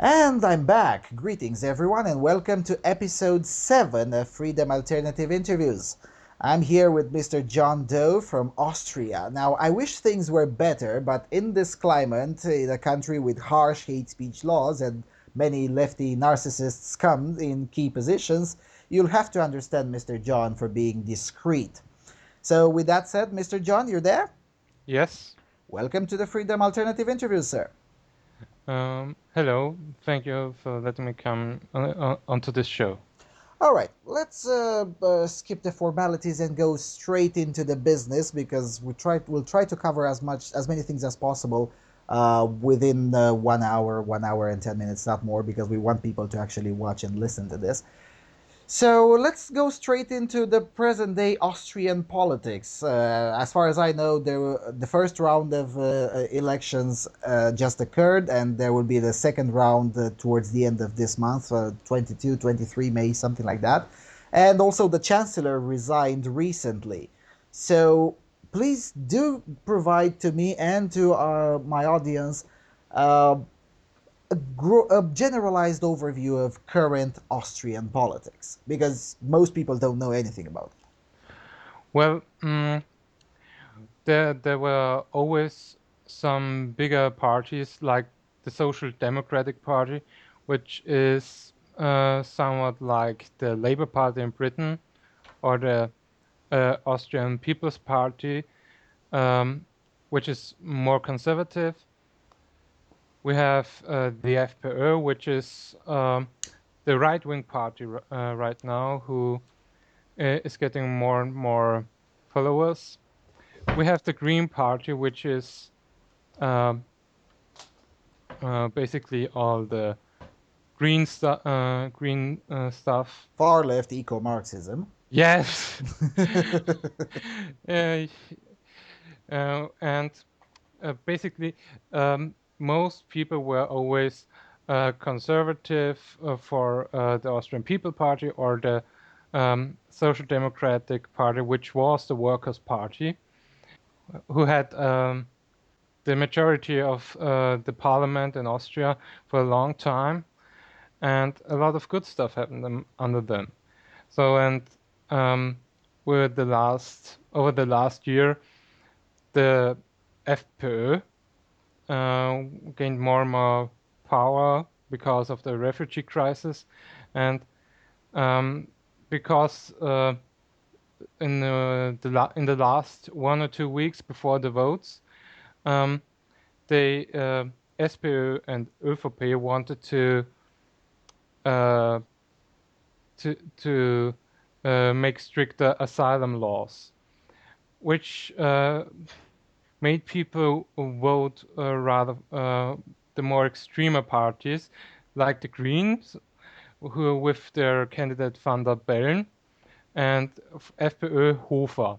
And I'm back. Greetings, everyone, and welcome to episode 7 of Freedom Alternative Interviews. I'm here with Mr. John Doe from Austria. Now, I wish things were better, but in this climate, in a country with harsh hate speech laws and many lefty narcissists come in key positions, you'll have to understand Mr. John for being discreet. So, with that said, Mr. John, you're there? Yes. Welcome to the Freedom Alternative Interviews, sir. Hello. Thank you for letting me come onto this show. All right, let's skip the formalities and go straight into the business because we'll try to cover as many things as possible within 1 hour, 1 hour and 10 minutes, not more, because we want people to actually watch and listen to this. So let's go straight into the present day Austrian politics. As far as I know, the first round of elections just occurred, and there will be the second round towards the end of this month, 22, 23 May, something like that. And also, the chancellor resigned recently. So please do provide to me and to my audience uh, a generalized overview of current Austrian politics because most people don't know anything about it. Well, there were always some bigger parties like the Social Democratic Party, which is somewhat like the Labour Party in Britain, or the Austrian People's Party, which is more conservative. We have the FPÖ, which is the right-wing party right now, who is getting more and more followers. We have the Green Party, which is um, basically all the green stuff. Far left eco Marxism. Yes. uh, and basically, most people were always conservative for the Austrian People Party or the Social Democratic Party, which was the Workers' Party, who had the majority of the parliament in Austria for a long time, and a lot of good stuff happened under them. So, and with the last over the last year, the FPÖ gained more and more power because of the refugee crisis, and because in the last 1 or 2 weeks before the votes, um, they SPÖ and ÖVP wanted uh, to make stricter asylum laws, which made people vote rather the more extreme parties, like the Greens, who with their candidate Van der Bellen, and FPÖ Hofer.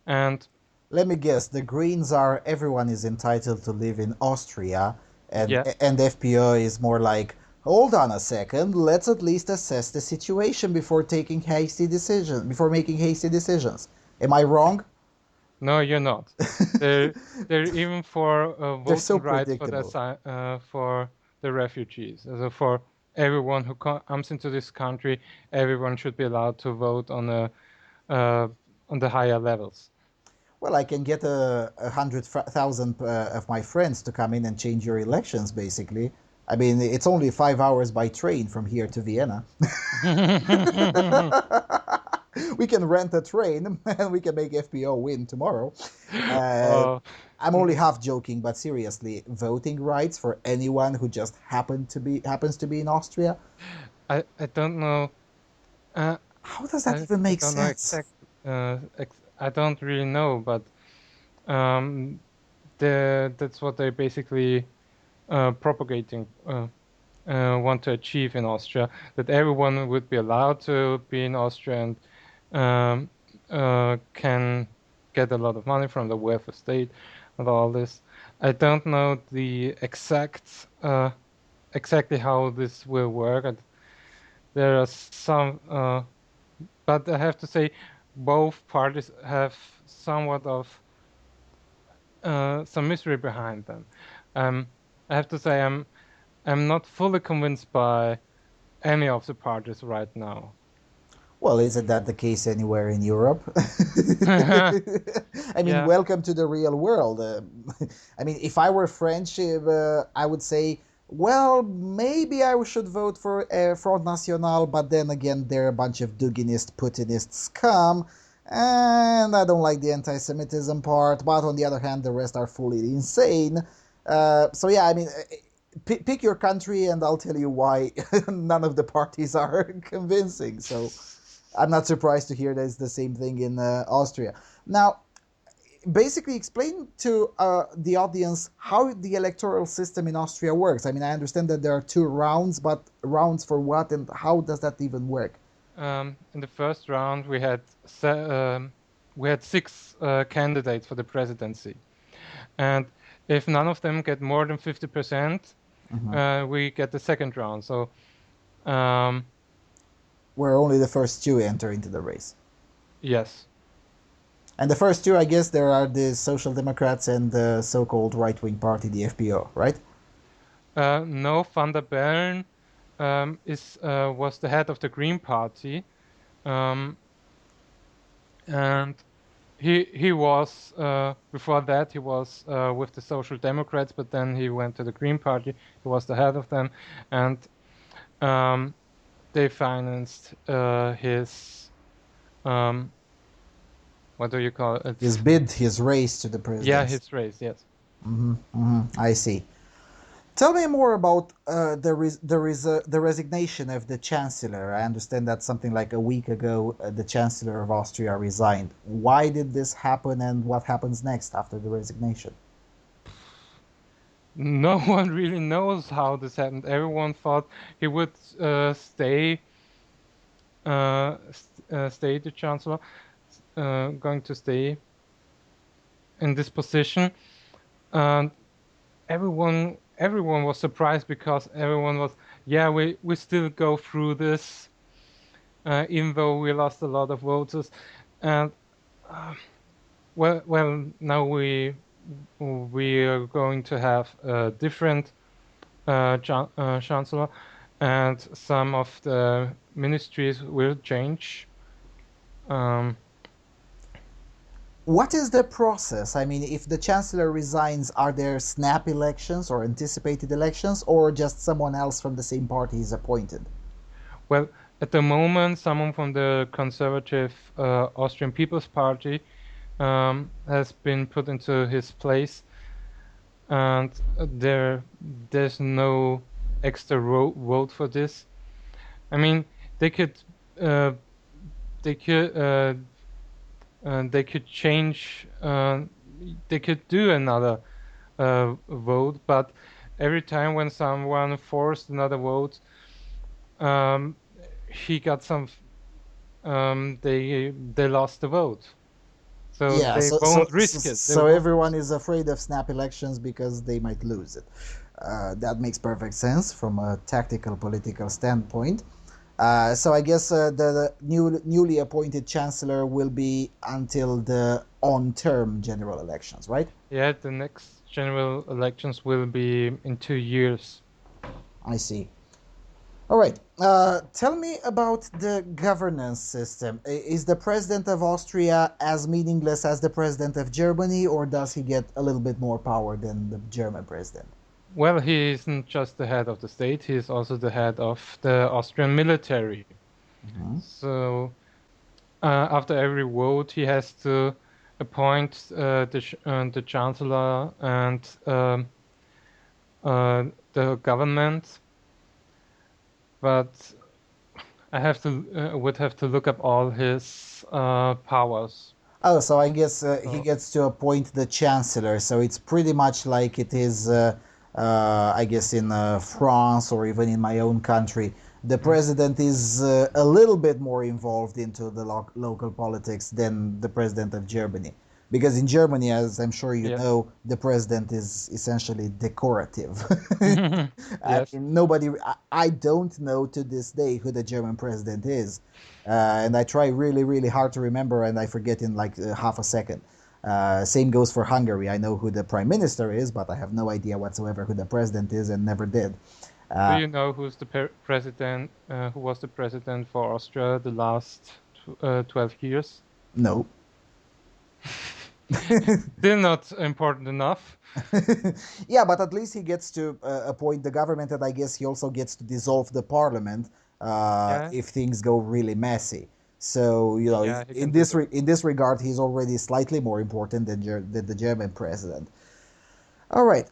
And Let me guess, the Greens are everyone is entitled to live in Austria, and yeah, FPO is more like, hold on a second, let's at least assess the situation before making hasty decisions. Am I wrong? no, you're not. They're they're even for They're so voting rights predictable. for the refugees. So for everyone who comes into this country, everyone should be allowed to vote uh, on the higher levels. Well, I can get 100,000 of my friends to come in and change your elections, basically. I mean, it's only 5 hours by train from here to Vienna. We can rent a train and we can make FPO win tomorrow. Uh, uh, I'm only half joking, but seriously, voting rights for anyone who just happens to be in Austria. I don't know. Uh, How does that even I make don't know sense? exact. I don't really know, but um, that's what they basically propagating want to achieve in Austria. That everyone would be allowed to be in Austria and can get a lot of money from the welfare state and all this. I don't know the exactly how this will work. And there are some, but I have to say, both parties have somewhat of some mystery behind them. Um, I have to say, I'm not fully convinced by any of the parties right now. Well, isn't that the case anywhere in Europe? I mean, Yeah. welcome to the real world. I mean, if I were French, I would say, well, maybe I should vote for Front National, but then again, they're a bunch of Duginist, Putinist scum, and I don't like the anti Semitism part, but on the other hand, the rest are fully insane. So, yeah, I mean, pick your country and I'll tell you why none of the parties are convincing. So I'm not surprised to hear that it's the same thing in Austria. Now, basically explain to the audience how the electoral system in Austria works. I mean, I understand that there are two rounds, but rounds for what and how does that even work? In the first round, we had six candidates for the presidency, and if none of them get more than 50%, Mhm. we get the second round. So, um, Where only the first two enter into the race. yes. And the first two, I guess, there are the Social Democrats and the so-called right-wing party, the FPO, right? No, Van der Bellen is was the head of the Green Party, um, and he was before that he was with the Social Democrats, but then he went to the Green Party. He was the head of them, and um, they financed his um, what do you call it? His bid, his race to the Yeah, presidency. his race. Yes. I see. Tell me more about the resignation of the chancellor. I understand that something like a week ago, the chancellor of Austria resigned. Why did this happen, and what happens next after the resignation? No one really knows how this happened. Everyone thought he would stay the chancellor, going to stay in this position, and everyone was surprised because everyone was, yeah, we still go through this, even though we lost a lot of voters, and uh, well, now we are going to have a different chancellor, and some of the ministries will change. Um, What is the process? I mean, if the chancellor resigns, are there snap elections or anticipated elections, or just someone else from the same party is appointed? well, at the moment, someone from the conservative Austrian People's Party has been put into his place, and there's no extra vote for this. I mean, they could uh, they could uh, they could change. They could do another vote, but every time when someone forced another vote, um, he got some. They lost the vote, so Yeah, they so so won't so, risk it. They so won't. everyone is afraid of snap elections because they might lose it. That makes perfect sense from a tactical political standpoint. So I guess the newly appointed chancellor will be until the on-term general elections, right? Yeah, the next general elections will be in 2 years. I see. All right. Tell me about the governance system. Is the president of Austria as meaningless as the president of Germany, or does he get a little bit more power than the German president? Well, he isn't just the head of the state; he is also the head of the Austrian military. Mhm. So after every vote, he has to appoint the chancellor and the government. But I have to would have to look up all his powers. Oh, so I guess he So gets to appoint the chancellor. So it's pretty much like it is, I guess, in France or even in my own country. The mm, president is a little bit more involved into the local politics than the president of Germany. Because in Germany, as I'm sure you yes, know, the president is essentially decorative. I yes. mean, nobody, I don't know to this day who the German president is. And I try really, really hard to remember, and I forget in like half a second. Same goes for Hungary. I know who the prime minister is, but I have no idea whatsoever who the president is, and never did. Do you know who's the president? Who was the president for Austria the last 12 years? No. Still not important enough. Yeah, but at least he gets to appoint the government, and I guess he also gets to dissolve the parliament Yeah, if things go really messy. So you know, yeah, he in can do this that. in this regard, he's already slightly more important than the German president. All right,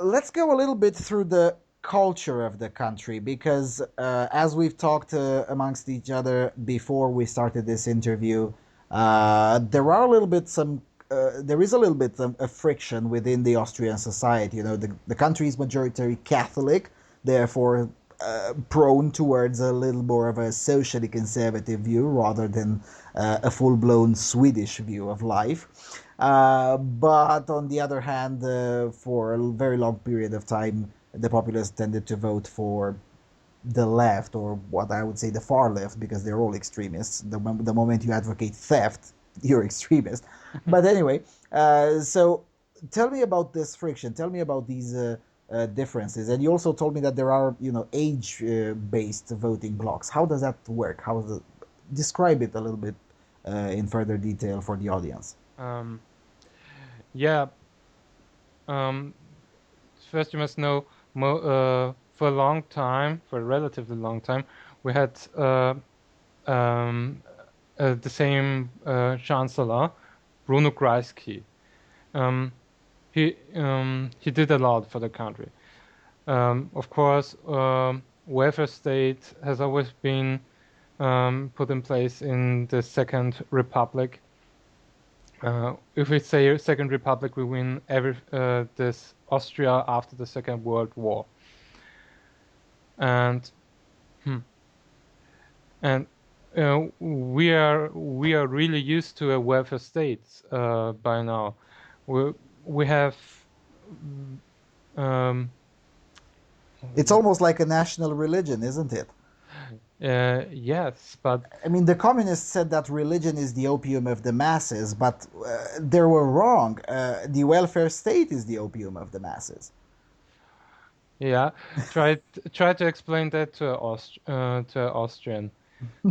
let's go a little bit through the culture of the country because, as we've talked amongst each other before we started this interview, there are a little bit some. There is a little bit of friction within the Austrian society. You know, the country is majority Catholic, therefore prone towards a little more of a socially conservative view rather than a full blown Swedish view of life. But on the other hand, for a very long period of time, the populace tended to vote for the left, or what I would say the far left, because they're all extremists. The moment you advocate theft, you're extremist. But anyway, so tell me about this friction. Tell me about these differences. And you also told me that there are, you know, age-based voting blocks. How does that work? Describe it a little bit in further detail for the audience. Um, yeah. Um, First, you must know for a long time, for a relatively long time, we had um, the same chancellor, Bruno Kreisky. Um, he did a lot for the country. Of course, welfare state has always been put in place in the Second Republic. If we say Second Republic, we win this Austria after the Second World War, and hmm, and we are really used to a welfare state by now. We we have um, It's almost like a national religion, isn't it? yes, but I mean, the communists said that religion is the opium of the masses, but they were wrong. The welfare state is the opium of the masses. yeah, try try to explain that to to Austrian,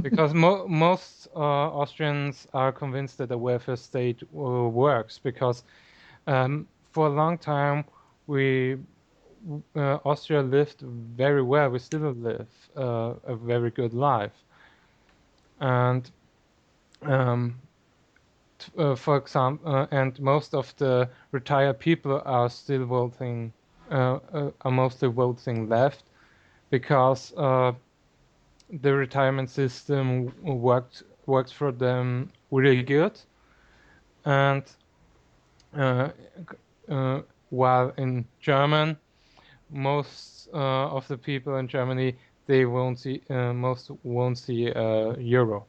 because most Austrians are convinced that the welfare state works because for a long time we Austria lived very well. We still live a very good life, and um, for example, and most of the retired people are still voting, are mostly voting left because the retirement system works for them really good, and uh, uh, while in German, most of the people in Germany they won't see most won't see euro.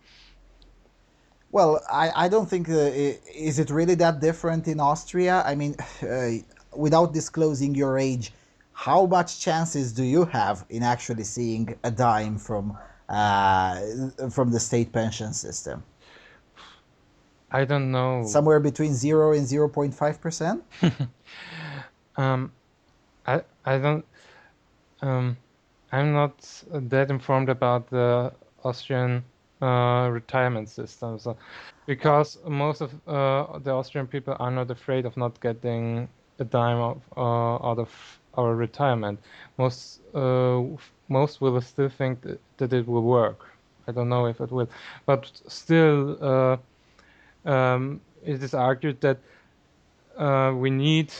Well, I don't think is it really that different in Austria? I mean, uh, without disclosing your age, how much chances do you have in actually seeing a dime from the state pension system? I don't know. Somewhere between 0 and 0.5%. um, I don't. Um, I'm not that informed about the Austrian retirement system, so because most of the Austrian people are not afraid of not getting a dime out of our retirement. Most will still think that it will work. I don't know if it will, but still, it is argued that we need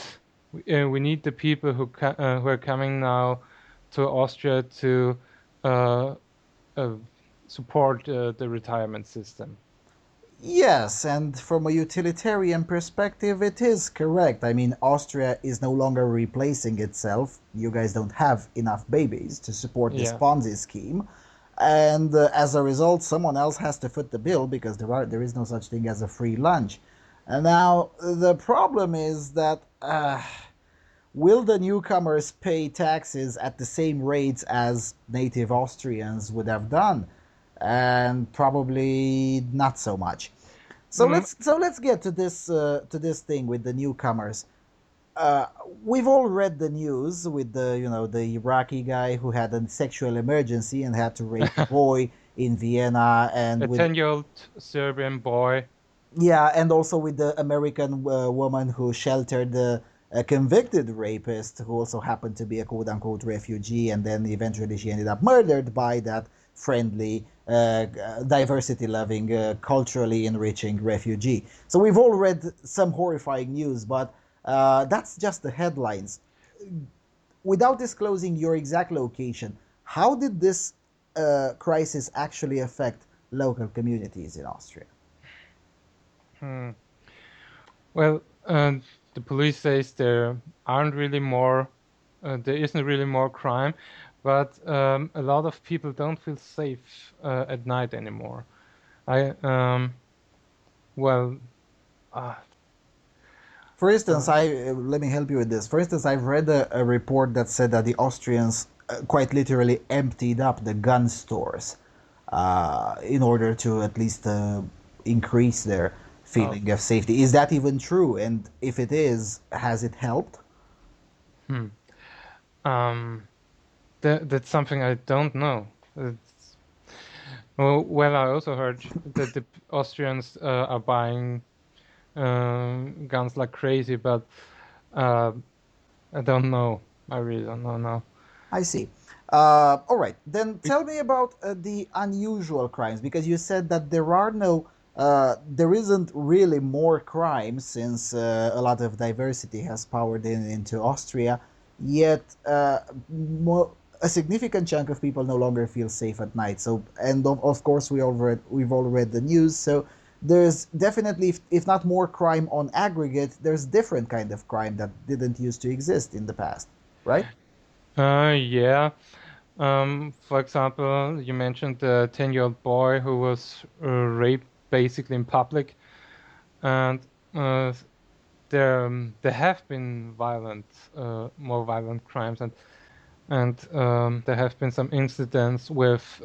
we need the people who are coming now to Austria to uh, uh, support the retirement system. Yes, and from a utilitarian perspective, it is correct. I mean, Austria is no longer replacing itself. You guys don't have enough babies to support this Yeah. Ponzi scheme. And as a result, someone else has to foot the bill because there is no such thing as a free lunch. And now the problem is that will the newcomers pay taxes at the same rates as native Austrians would have done? And probably not so much. So Mm, let's get to this thing with the newcomers. uh, we've all read the news with the Iraqi guy who had a sexual emergency and had to rape a boy in Vienna, and A with 10-year-old Serbian boy. yeah, and also with the American woman who sheltered a convicted rapist who also happened to be a quote unquote refugee, and then eventually she ended up murdered by that friendly, diversity loving, culturally enriching refugee. So we've all read some horrifying news, but that's just the headlines. Without disclosing your exact location, how did this crisis actually affect local communities in Austria? Hmm. Well, the police says there isn't really more crime, but a lot of people don't feel safe at night anymore. I well, uh, For instance, uh, I let me help you with this. For instance, I've read a report that said that the Austrians quite literally emptied up the gun stores in order to at least increase their oh, feeling of safety. Is that even true? And if it is, has it helped? hmm. Um, that's something I don't know. It's, well, I also heard that the Austrians are buying guns like crazy, but uh, I don't know. I really don't know now. I see. All right, then Be- tell me about the unusual crimes because you said that there isn't really more crime since a lot of diversity has powered into Austria. Yet, a significant chunk of people no longer feel safe at night. So, and of course, we've all read the news. So, there's definitely, if not more crime on aggregate, there's different kind of crime that didn't used to exist in the past, right? yeah. For example, you mentioned the 10-year-old boy who was raped basically in public, and uh, there have been more violent crimes, and there have been some incidents with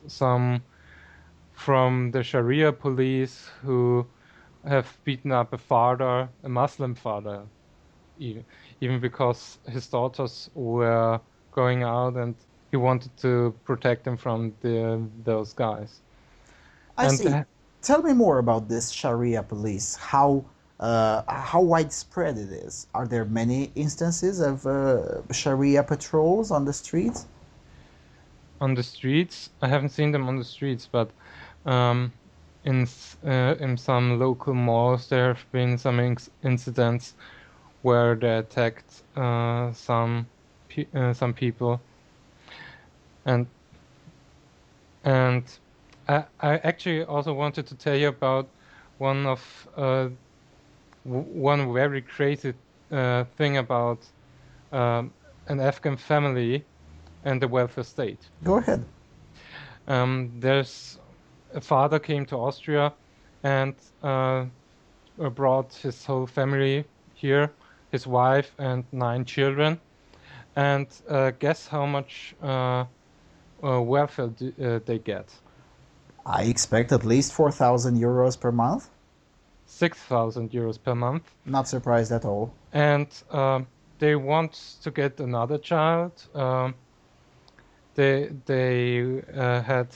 some from the Sharia police who have beaten up a Muslim father, even even because his daughters were going out and he wanted to protect them from those guys. I And see. Tell me more about this Sharia police. How widespread it is. Are there many instances of Sharia patrols on the streets? on the streets, I haven't seen them on the streets, but um, in some local malls there have been some incidents where they attacked some people, and and I actually also wanted to tell you about one of one very crazy thing about an Afghan family and the welfare state. Go ahead. There's a father came to Austria and brought his whole family here, his wife and 9 children. And guess how much welfare they get? I expect at least 4,000 euros per month. 6,000 euros per month. Not surprised at all. And they want to get another child. They had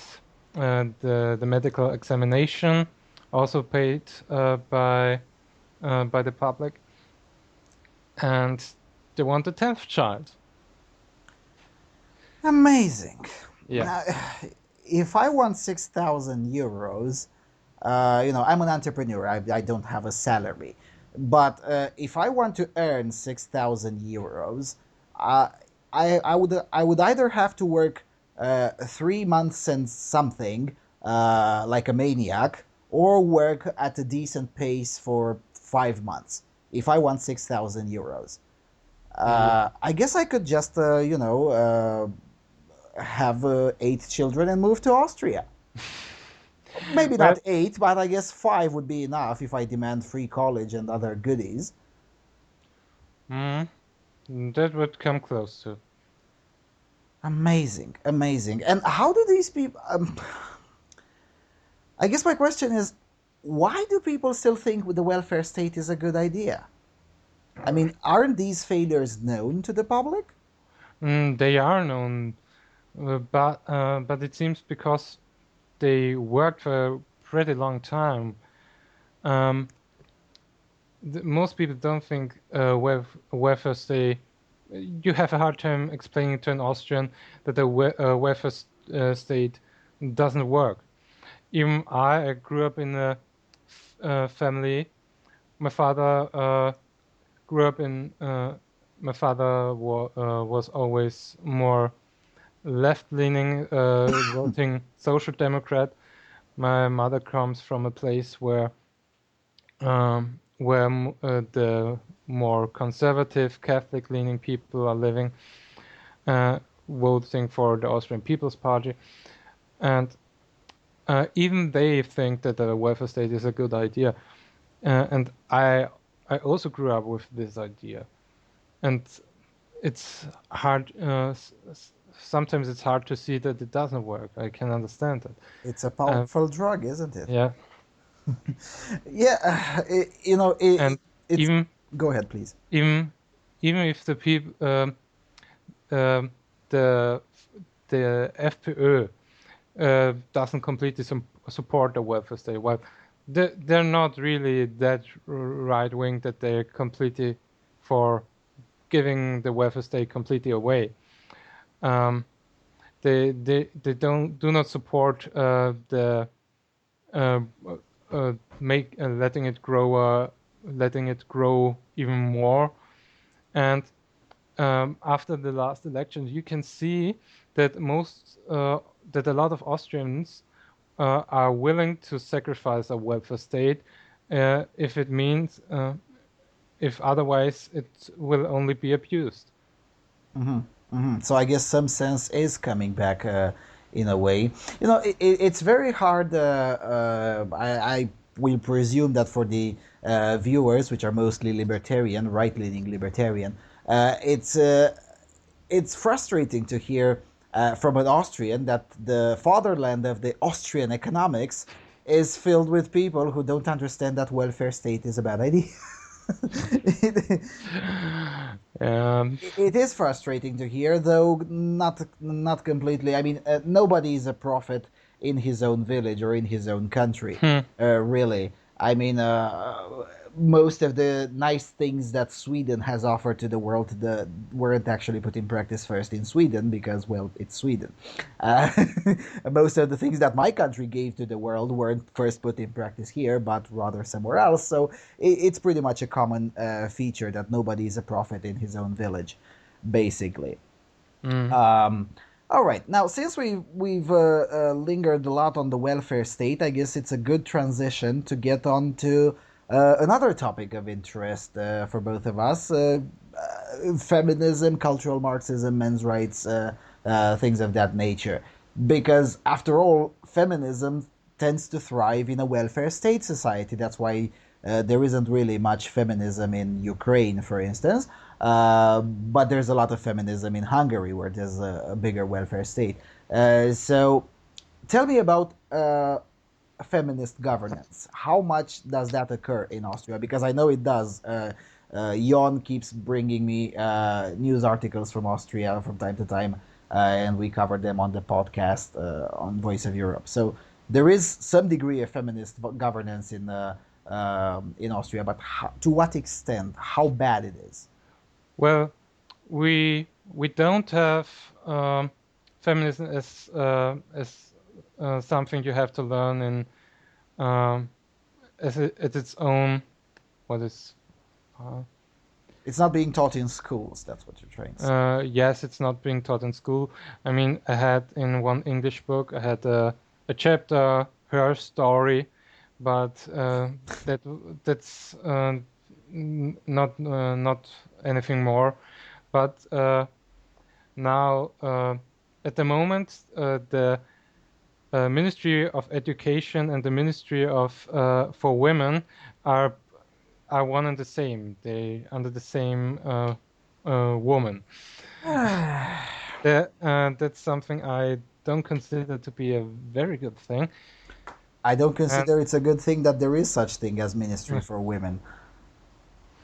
the medical examination also paid by the public, and they want a 10th child. Amazing. Yeah. Now, if I want 6,000 euros, I'm an entrepreneur. I don't have a salary. But if I want to earn 6,000 euros, uh, I would either have to work 3 months and something, like a maniac, or work at a decent pace for 5 months if I want 6,000 euros. Yeah. I guess I could just, have 8 children and move to Austria. Maybe Well, not 8, but I guess 5 would be enough if I demand free college and other goodies. mm, that would come close to. Amazing, amazing. And how do these people? I guess my question is, why do people still think the welfare state is a good idea? I mean, aren't these failures known to the public? They are known, but it seems because they worked for a pretty long time. Um, Most people don't think welfare state. You have a hard time explaining to an Austrian that a welfare state doesn't work. Even I grew up in a family. My father grew up in. My father was always more left-leaning, voting social democrat. My mother comes from a place where the more conservative Catholic-leaning people are living, uh, voting for the Austrian People's Party, and even they think that the welfare state is a good idea. And I also grew up with this idea, and it's hard. Sometimes it's hard to see that it doesn't work. I can understand that. It's a Uh, powerful drug, isn't it? yeah, Yeah, and it's. even Go ahead, please. even even if the people um, the the FPÖ doesn't completely support the welfare state. Well, they're not really that right wing that they're completely for giving the welfare state completely away. Um, they don't do not support the uh, make letting it grow even more. And after the last elections, you can see that that a lot of Austrians are willing to sacrifice a welfare state if it means if otherwise it will only be abused. Hmm. Hmm. So I guess some sense is coming back in a way. It's very hard. I will presume that for the viewers, which are mostly libertarian, right-leaning libertarian, it's frustrating to hear from an Austrian that the fatherland of the Austrian economics is filled with people who don't understand that welfare state is a bad idea. it, um, it is frustrating to hear, though not completely. I mean, nobody is a prophet in his own village or in his own country, hmm, really. I mean, most of the nice things that Sweden has offered to the world weren't actually put in practice first in Sweden because, well, it's Sweden. Uh, most of the things that my country gave to the world weren't first put in practice here, but rather somewhere else. So it's pretty much a common feature that nobody is a prophet in his own village, basically. mm, Um, all right, now since we've lingered a lot on the welfare state, I guess it's a good transition to get on to another topic of interest for both of us: feminism, cultural Marxism, men's rights, things of that nature. Because after all, feminism tends to thrive in a welfare state society. That's why there isn't really much feminism in Ukraine, for instance. But there's a lot of feminism in Hungary, where there's a bigger welfare state. So tell me about feminist governance. How much does that occur in Austria? Because I know it does. Jon keeps bringing me news articles from Austria from time to time, and we cover them on the podcast on Voice of Europe. So there is some degree of feminist governance in Austria, but to what extent? How bad it is? well, we don't have feminism as something you have to learn in as its own what is uh, It's not being taught in schools. That's what you're trying to say. yes, it's not being taught in school. I mean, I had in one English book, I had a chapter, her story, but that that's not anything more. But now, at the moment, the Ministry of Education and the Ministry of for Women are are one and the same. They under the same woman. That's something I don't consider to be a very good thing. I don't And consider it's a good thing that there is such thing as Ministry uh, for Women.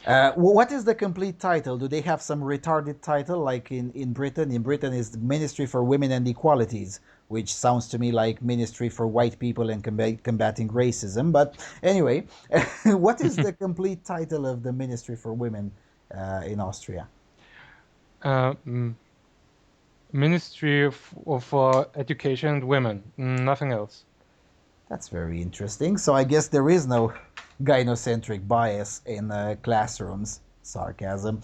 What is the complete title? Do they have some retarded title like in Britain? In Britain is the Ministry for Women and Equalities, which sounds to me like Ministry for White People and Combating Racism. But anyway, what is the complete title of the Ministry for Women in Austria? Uh, mm, Ministry for Education and Women, nothing else. That's very interesting. So I guess there is no gynocentric bias in classrooms. Sarcasm.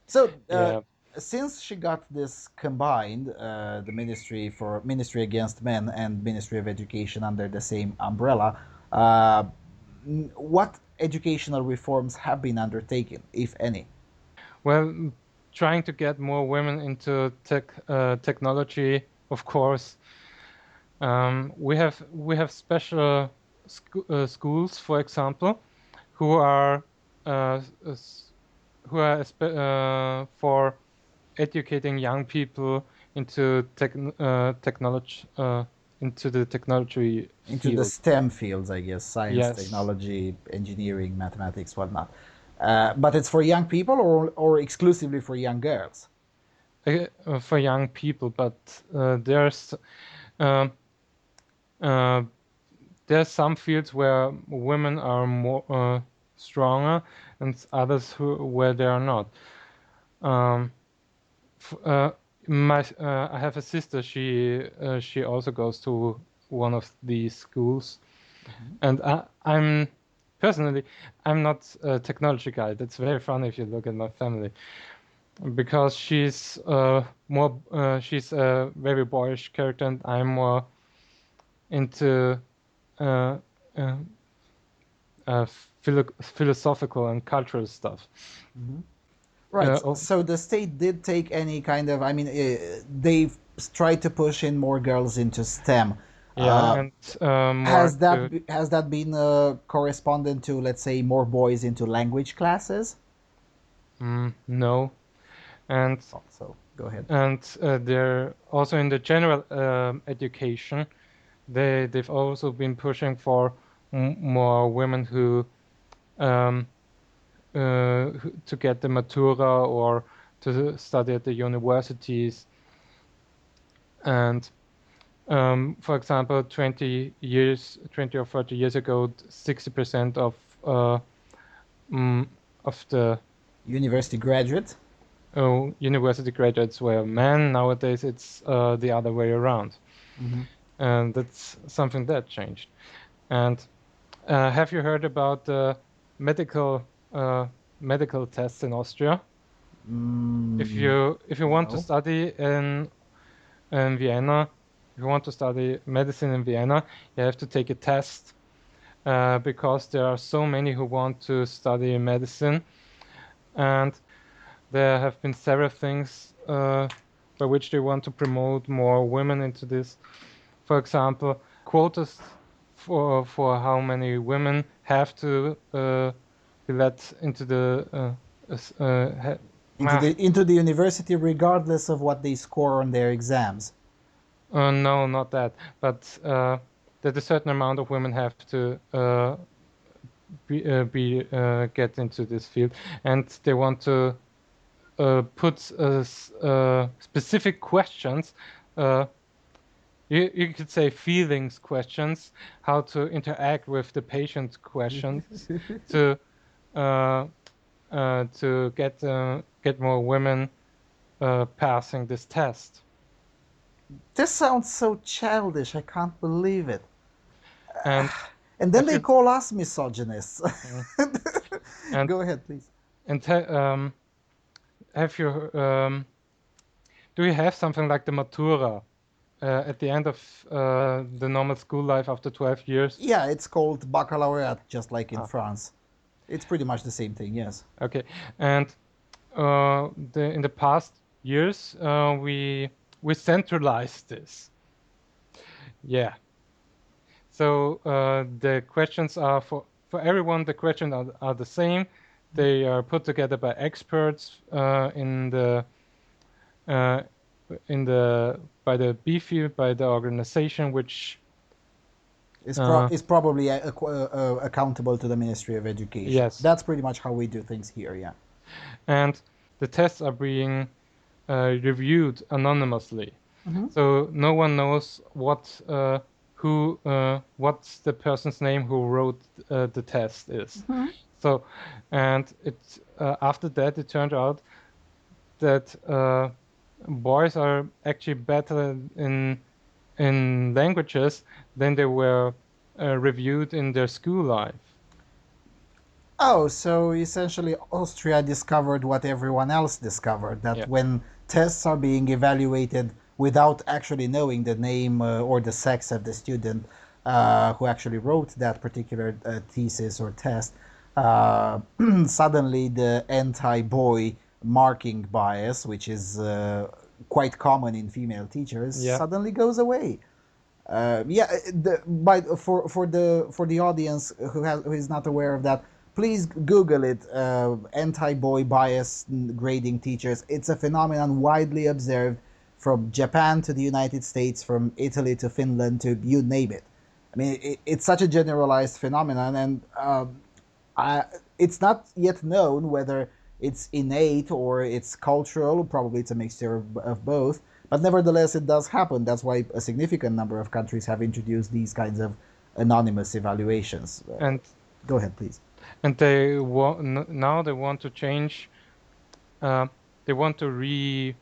So, Yeah. since she got this combined, the Ministry Against Men and Ministry of Education under the same umbrella, uh, what educational reforms have been undertaken, if any? Well, trying to get more women into technology, of course. We have special schools, for example, who are uh, for educating young people into technology into the technology Into the field. STEM fields, I guess, science, Yes. technology, engineering, mathematics, whatnot. But it's for young people or exclusively for young girls? For young people, but um, uh, there's some fields where women are more stronger, and others where they are not. Um, f- uh, I have a sister. She also goes to one of these schools, Mhm. and I'm personally I'm not a technology guy. That's very funny if you look at my family, because she's a very boyish character, and I'm more into uh, uh, philosophical and cultural stuff. Mhm. Right. Oh, So the state did take any kind of, I mean, they've tried to push in more girls into STEM. yeah, Uh, and more to has that been correspondent to, let's say, more boys into language classes? no, and Also, go ahead. they're also in the general education. They've also been pushing for more women um, to get the matura or to study at the universities. And for example, 20 or 30 years ago, 60% uh, mm, of the University graduate. university graduates were men. Nowadays, it's the other way around, Mhm. and that's something that changed. And have you heard about the medical uh, medical tests in Austria? Mm, If you want to no. study in Vienna, if you want to study medicine in Vienna, you have to take a test because there are so many who want to study medicine, and there have been several things by which they want to promote more women into this. For example, quotas for how many women have to be let into the Into the university regardless of what they score on their exams. no, not that, but that a certain amount of women have to get into this field, and they want to put specific questions. Uh, you could say feelings questions, how to interact with the patient questions, to uh, get more women passing this test. This sounds so childish. I can't believe it. And And then have they you call us misogynists. mm, and Go ahead, please. and have you do you have something like the matura at the end of the normal school life after 12 years? Yeah, it's called baccalaureate, just like in Ah, France. It's pretty much the same thing, yes. okay. And in the past years, we centralized this. Yeah. So the questions are for everyone. The questions are the same. They are put together by experts uh, in the by the B field, by the organization which Is probably accountable to the Ministry of Education. Yes, That's pretty much how we do things here. Yeah. and the tests are being reviewed anonymously, Hmm. so no one knows what's the person's name who wrote the test is. Hmm. So, and after that it turned out that boys are actually better in languages than they were reviewed in their school life. Oh, so essentially Austria discovered what everyone else discovered, that Yeah, when tests are being evaluated without actually knowing the name or the sex of the student who actually wrote that particular thesis or test, uh, suddenly the anti-boy marking bias, which is quite common in female teachers, yeah, suddenly goes away. Yeah, for the audience who is not aware of that, please Google it. Anti-boy bias grading teachers. It's a phenomenon widely observed from Japan to the United States, from Italy to Finland to you name it. I mean, it's such a generalized phenomenon, and I, it's not yet known whether it's innate or it's cultural. Probably it's a mixture of both. But nevertheless, it does happen. That's why a significant number of countries have introduced these kinds of anonymous evaluations. and Go ahead, please. they want now they want to change. Uh, they want to reframe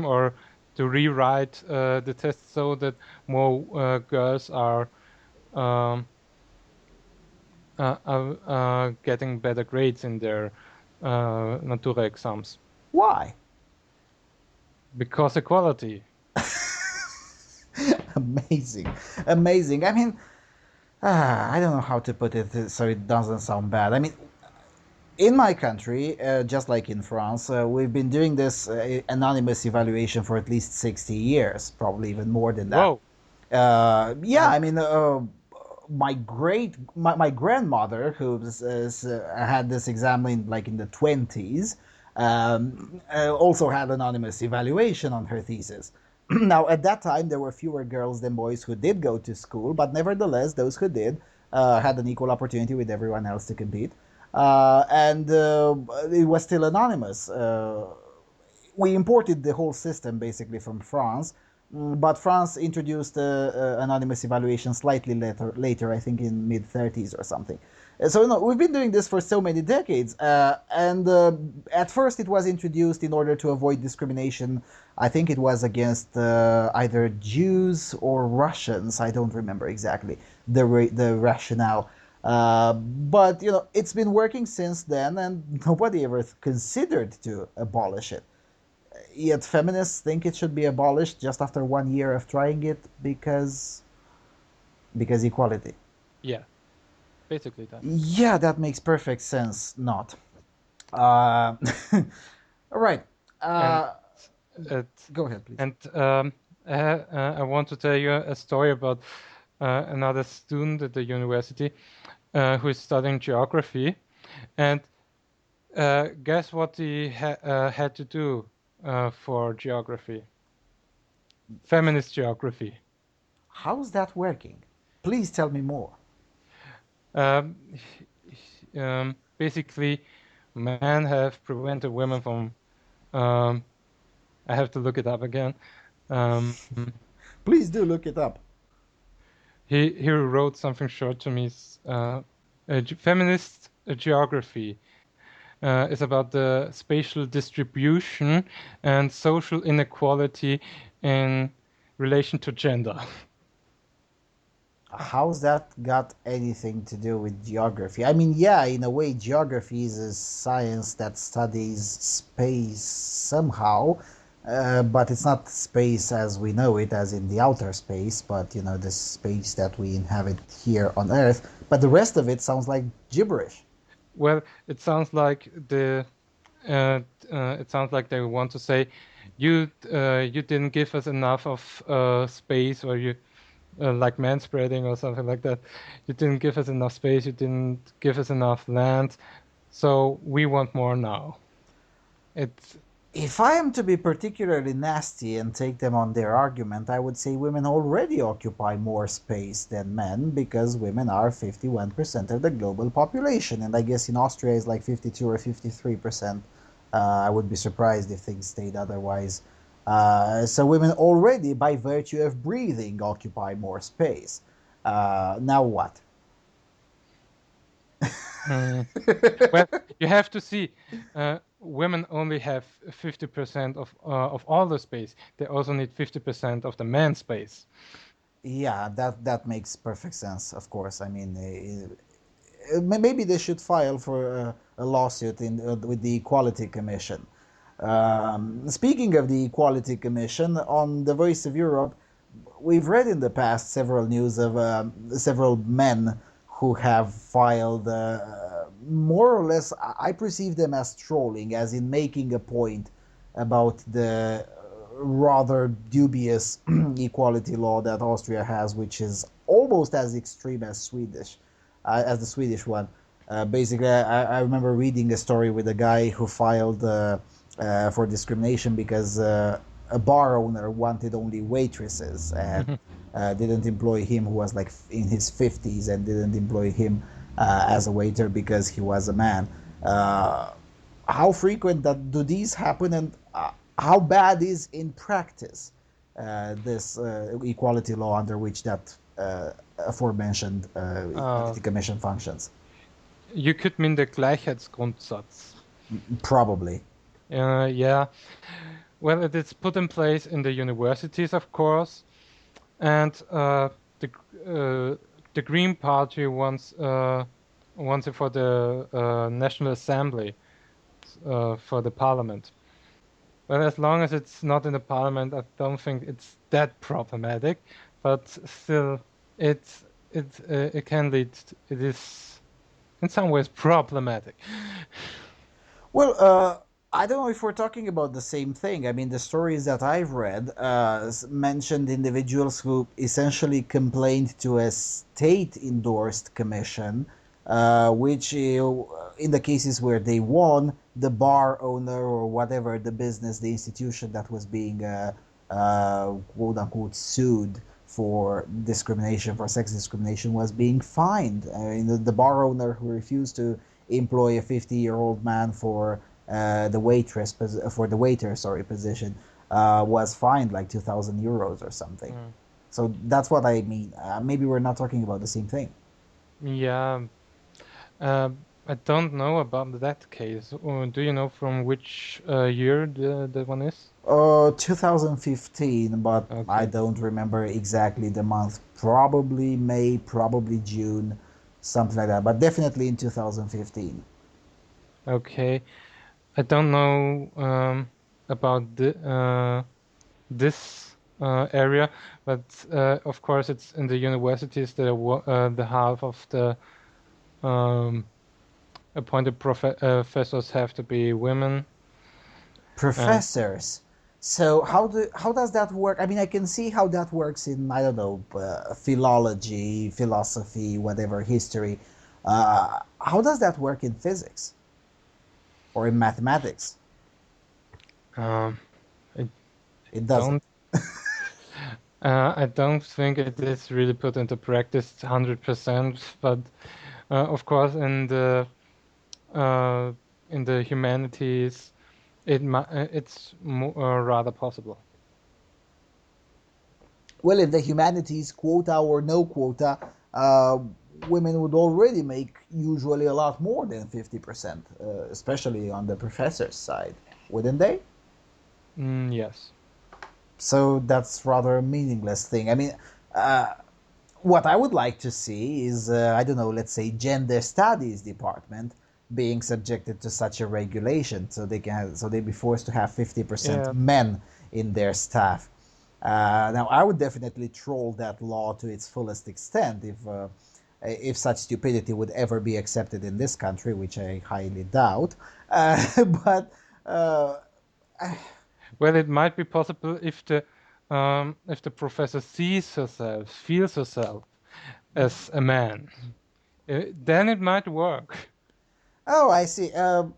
or to rewrite the test so that more girls um, are getting better grades in their Natura exams Why? because equality. Amazing, amazing. I mean, I don't know how to put it so it doesn't sound bad. I mean, in my country, just like in France, we've been doing this anonymous evaluation for at least 60 years, probably even more than that. Whoa! Yeah, And I mean, my grandmother, who had this exam in like in the 20s, also had anonymous evaluation on her thesis. Now, at that time, there were fewer girls than boys who did go to school, but nevertheless, those who did had an equal opportunity with everyone else to compete. And it was still anonymous. We imported the whole system basically from France, but France introduced anonymous evaluation slightly later, I think in mid 30s or something. So no, we've been doing this for so many decades, and at first it was introduced in order to avoid discrimination. I think it was against either Jews or Russians. I don't remember exactly the rationale. But it's been working since then, and nobody ever considered to abolish it. Yet feminists think it should be abolished just after 1 year of trying it because equality. yeah, basically that. Yeah, that makes perfect sense. Not. Uh, all right. And Uh, it Go ahead, please. and I want to tell you a story about another student at the university who is studying geography, and guess what he had to do for geography? Feminist geography. How's that working? Please tell me more. Um, Basically, men have prevented women from. Um, I have to look it up again. Um, Please do look it up. he wrote something short to me. Feminist geography is about the spatial distribution and social inequality in relation to gender. How's that got anything to do with geography? I mean, yeah, in a way, geography is a science that studies space somehow, but it's not space as we know it, as in the outer space, but the space that we inhabit here on Earth. But the rest of it sounds like gibberish. Well, it sounds like uh, it sounds like they want to say you didn't give us enough of space, or you like manspreading or something like that. You didn't give us enough space. You didn't give us enough land, so we want more now. It's If I am to be particularly nasty and take them on their argument, I would say women already occupy more space than men because women are 51% of the global population. And I guess in Austria is like 52 or 53%. I would be surprised if things stayed otherwise. So women already, by virtue of breathing, occupy more space. Now what? Hmm. Well, you have to see, women only have 50% of all the space. They also need 50% of the man space. Yeah, that makes perfect sense. Of course, I mean, maybe they should file for a lawsuit with the Equality Commission. Speaking of the Equality Commission, on the Voice of Europe, we've read in the past several news of several men who have filed more or less. I perceive them as trolling, as in making a point about the rather dubious equality law that Austria has, which is almost as extreme as the Swedish one. Basically, I remember reading a story with a guy who filed for discrimination because a bar owner wanted only waitresses and didn't employ him, who was like in his 50s, and didn't employ him as a waiter because he was a man. Uh, how frequent that do these happen, and how bad is in practice this equality law under which that aforementioned Uh, equality commission functions? you could mean the Gleichheitsgrundsatz. Probably. Yeah. Well, it is put in place in the universities, of course, and the uh, the Green Party wants it for the National Assembly, for the Parliament. But as long as it's not in the Parliament, I don't think it's that problematic. But still, it can lead. It is in some ways problematic. Well, I don't know if we're talking about the same thing. I mean, the stories that I've read mentioned individuals who essentially complained to a state endorsed commission, which, in the cases where they won, the bar owner or whatever the business, the institution that was being quote unquote sued for discrimination, for sex discrimination, was being fined. I mean, the bar owner who refused to employ a 50-year-old man for the waiter, sorry, position was fined like 2,000 euros or something. Mm. So that's what I mean. Maybe we're not talking about the same thing. Yeah, I don't know about that case. Do you know from which year the one is? 2015, but I Okay. don't remember exactly the month. Probably May, probably June, something like that. But definitely in 2015. Okay. I don't know about this area, but of course it's in the universities. The half of the um, appointed professors have to be women, and Professors. So how does that work? I mean, I can see how that works in, I don't know, philology, philosophy, whatever, history. How does that work in physics or in mathematics? um, I It don't. doesn't. I don't think it is really put into practice 100%, but of course uh, in the humanities, it's rather possible. Well, in the humanities, quota or no quota, women would already make usually a lot more than 50%, especially on the professor's side, wouldn't they? Yes. So that's rather a meaningless thing. I mean, uh, what I would like to see is, I don't know, let's say gender studies department being subjected to such a regulation, so they be forced to have 50% Yeah. men in their staff. Now, I would definitely troll that law to its fullest extent if such stupidity would ever be accepted in this country, which I highly doubt. But uh, Well, it might be possible if the professor sees herself, feels herself as a man, then it might work. Oh, I see.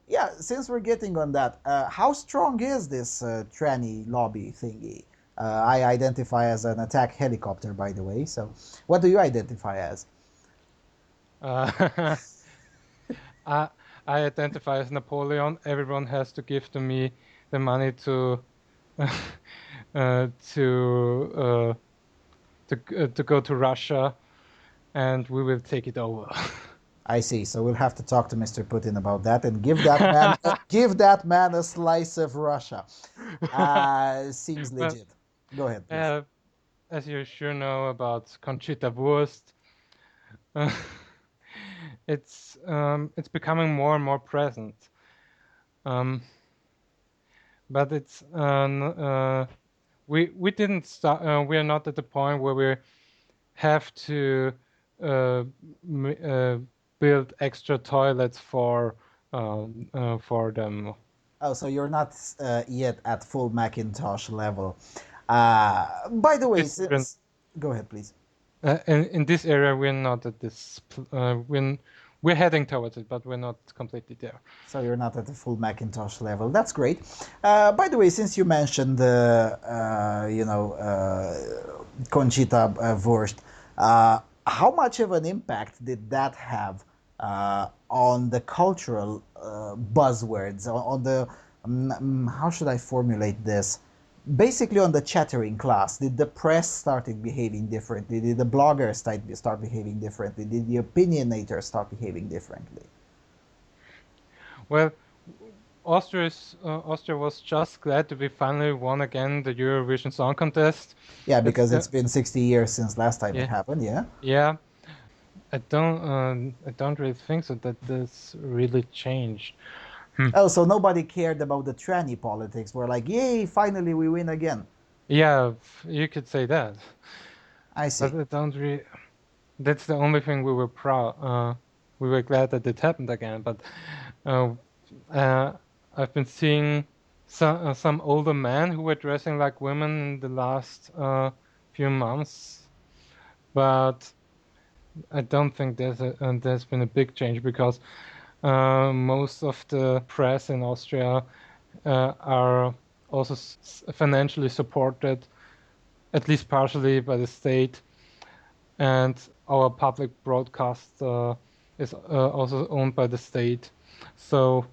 Yeah, since we're getting on that, how strong is this tranny lobby thingy? I identify as an attack helicopter, by the way. So, what do you identify as? Uh, I I identify as Napoleon. Everyone has to give to me the money to uh, to uh, to go to Russia, and we will take it over. I see. So we'll have to talk to Mr. Putin about that and give that man a slice of Russia. Seems Well, legit. Go ahead, please. uh, as you sure know about Conchita Wurst, uh, it's becoming more and more present. Um, but it's we didn't start. We are not at the point where we have to uh, build extra toilets for them. Oh, so you're not yet at full Macintosh level. By the way, This even since go ahead, please. in this area we're not at this. We're heading towards it, but we're not completely there. So you're not at the full Macintosh level. That's great. By the way, since you mentioned Conchita Wurst, how much of an impact did that have on the cultural buzzwords, on the how should I formulate this? Basically, on the chattering class, did the press started behaving differently? Did the bloggers start behaving differently? Did the opinionators start behaving differently? Well, Austria was just glad that we finally won again the Eurovision Song Contest. Yeah, That's because it's the been 60 years since last time it yeah happened, yeah? yeah. I don't really think so that this really changed. Hmm. Oh, so nobody cared about the tranny politics. We're like, yay, finally we win again. Yeah, you could say that, I but see. I don't really. That's the only thing we were proud. We were glad that it happened again. But uh, uh, I've been seeing some older men who were dressing like women in the last few months, but I don't think there's been a big change because most of the press in Austria are also financially supported, at least partially, by the state, and our public broadcast is also owned by the state. So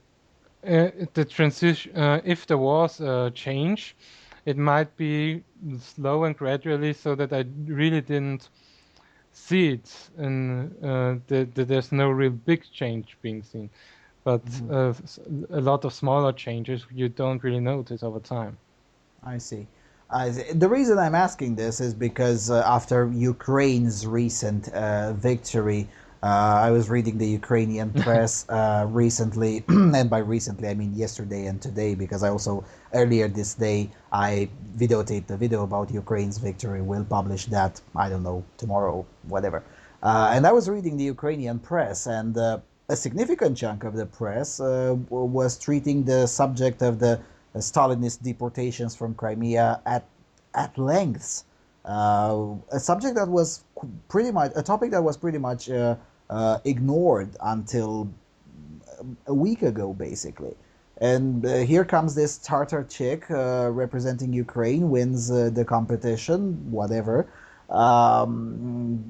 the transition, if there was a change, it might be slow and gradually, so that I really didn't see it, and there's no real big change being seen. But Mhm. a lot of smaller changes you don't really notice over time. I see. The reason I'm asking this is because after Ukraine's recent victory, I was reading the Ukrainian press recently, and by recently I mean yesterday and today, because I also earlier this day I videotaped a video about Ukraine's victory. We'll publish that, I don't know, tomorrow, whatever. And I was reading the Ukrainian press, and a significant chunk of the press was treating the subject of the Stalinist deportations from Crimea at lengths. A subject that was pretty much a topic that was pretty much ignored until a week ago, basically. And here comes this Tartar chick representing Ukraine, wins the competition, whatever,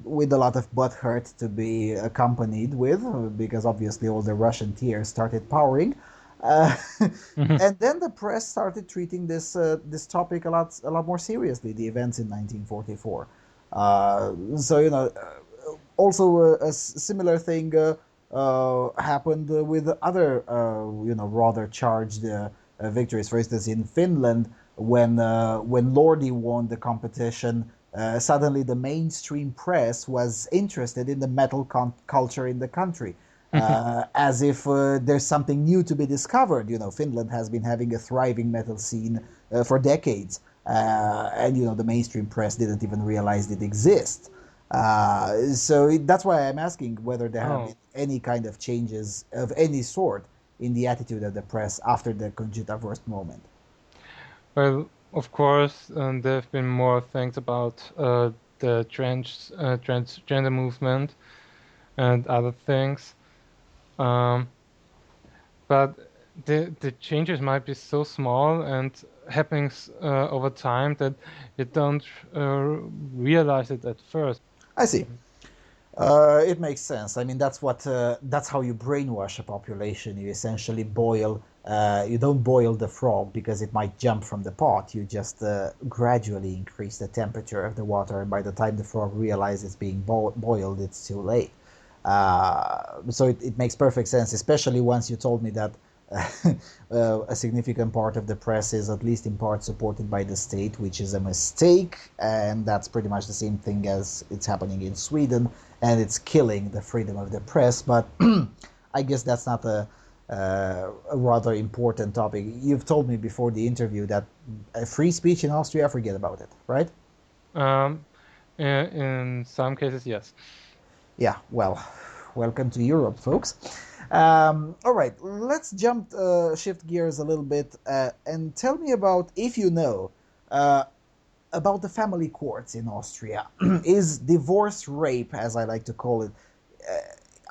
with a lot of butt hurt to be accompanied with, because obviously all the Russian tears started pouring. Uh, and then the press started treating this topic a lot more seriously. The events in 1944. So also a similar thing happened with other rather charged victories. For instance, in Finland, when Lordi won the competition, suddenly the mainstream press was interested in the metal culture in the country. As if there's something new to be discovered. Finland has been having a thriving metal scene for decades, and the mainstream press didn't even realize it exists. So that's why I'm asking whether there have been Oh, any kind of changes of any sort in the attitude of the press after the Conchita Wurst moment. well, of course, there have been more things about the transgender movement and other things. Um, but the changes might be so small and happening over time that you don't realize it at first. I see. It makes sense. I mean, that's how you brainwash a population. You essentially boil. You don't boil the frog because it might jump from the pot. You just gradually increase the temperature of the water, and by the time the frog realizes it's being boiled, it's too late. So it makes perfect sense, especially once you told me that a significant part of the press is at least in part supported by the state, which is a mistake, and that's pretty much the same thing as it's happening in Sweden, and it's killing the freedom of the press. But I guess that's not a rather important topic. You've told me before the interview that free speech in Austria, forget about it, right? Um, in some cases, yes. Yeah, well, welcome to Europe, folks. All right, let's shift gears a little bit, and tell me about, if you know, uh, about the family courts in Austria. Is divorce rape, as I like to call it, uh,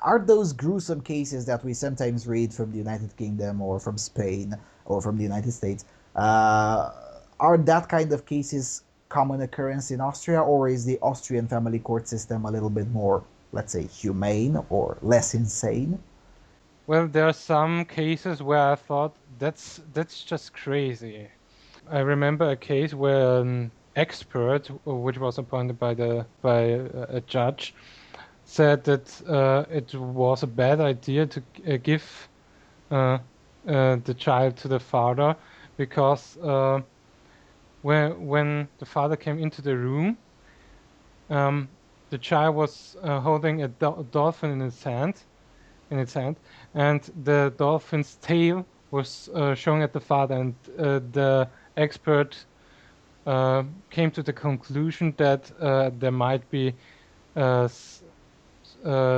are those gruesome cases that we sometimes read from the United Kingdom or from Spain or from the United States, uh, are that kind of cases common occurrence in Austria, or is the Austrian family court system a little bit more, let's say, humane or less insane? Well, there are some cases where I thought that's just crazy. I remember a case where an expert, which was appointed by a judge, said that it was a bad idea to give uh, the child to the father because when the father came into the room, um, the child was holding a dolphin in its hand, and the dolphin's tail was showing at the father, and the expert came to the conclusion that there might be uh,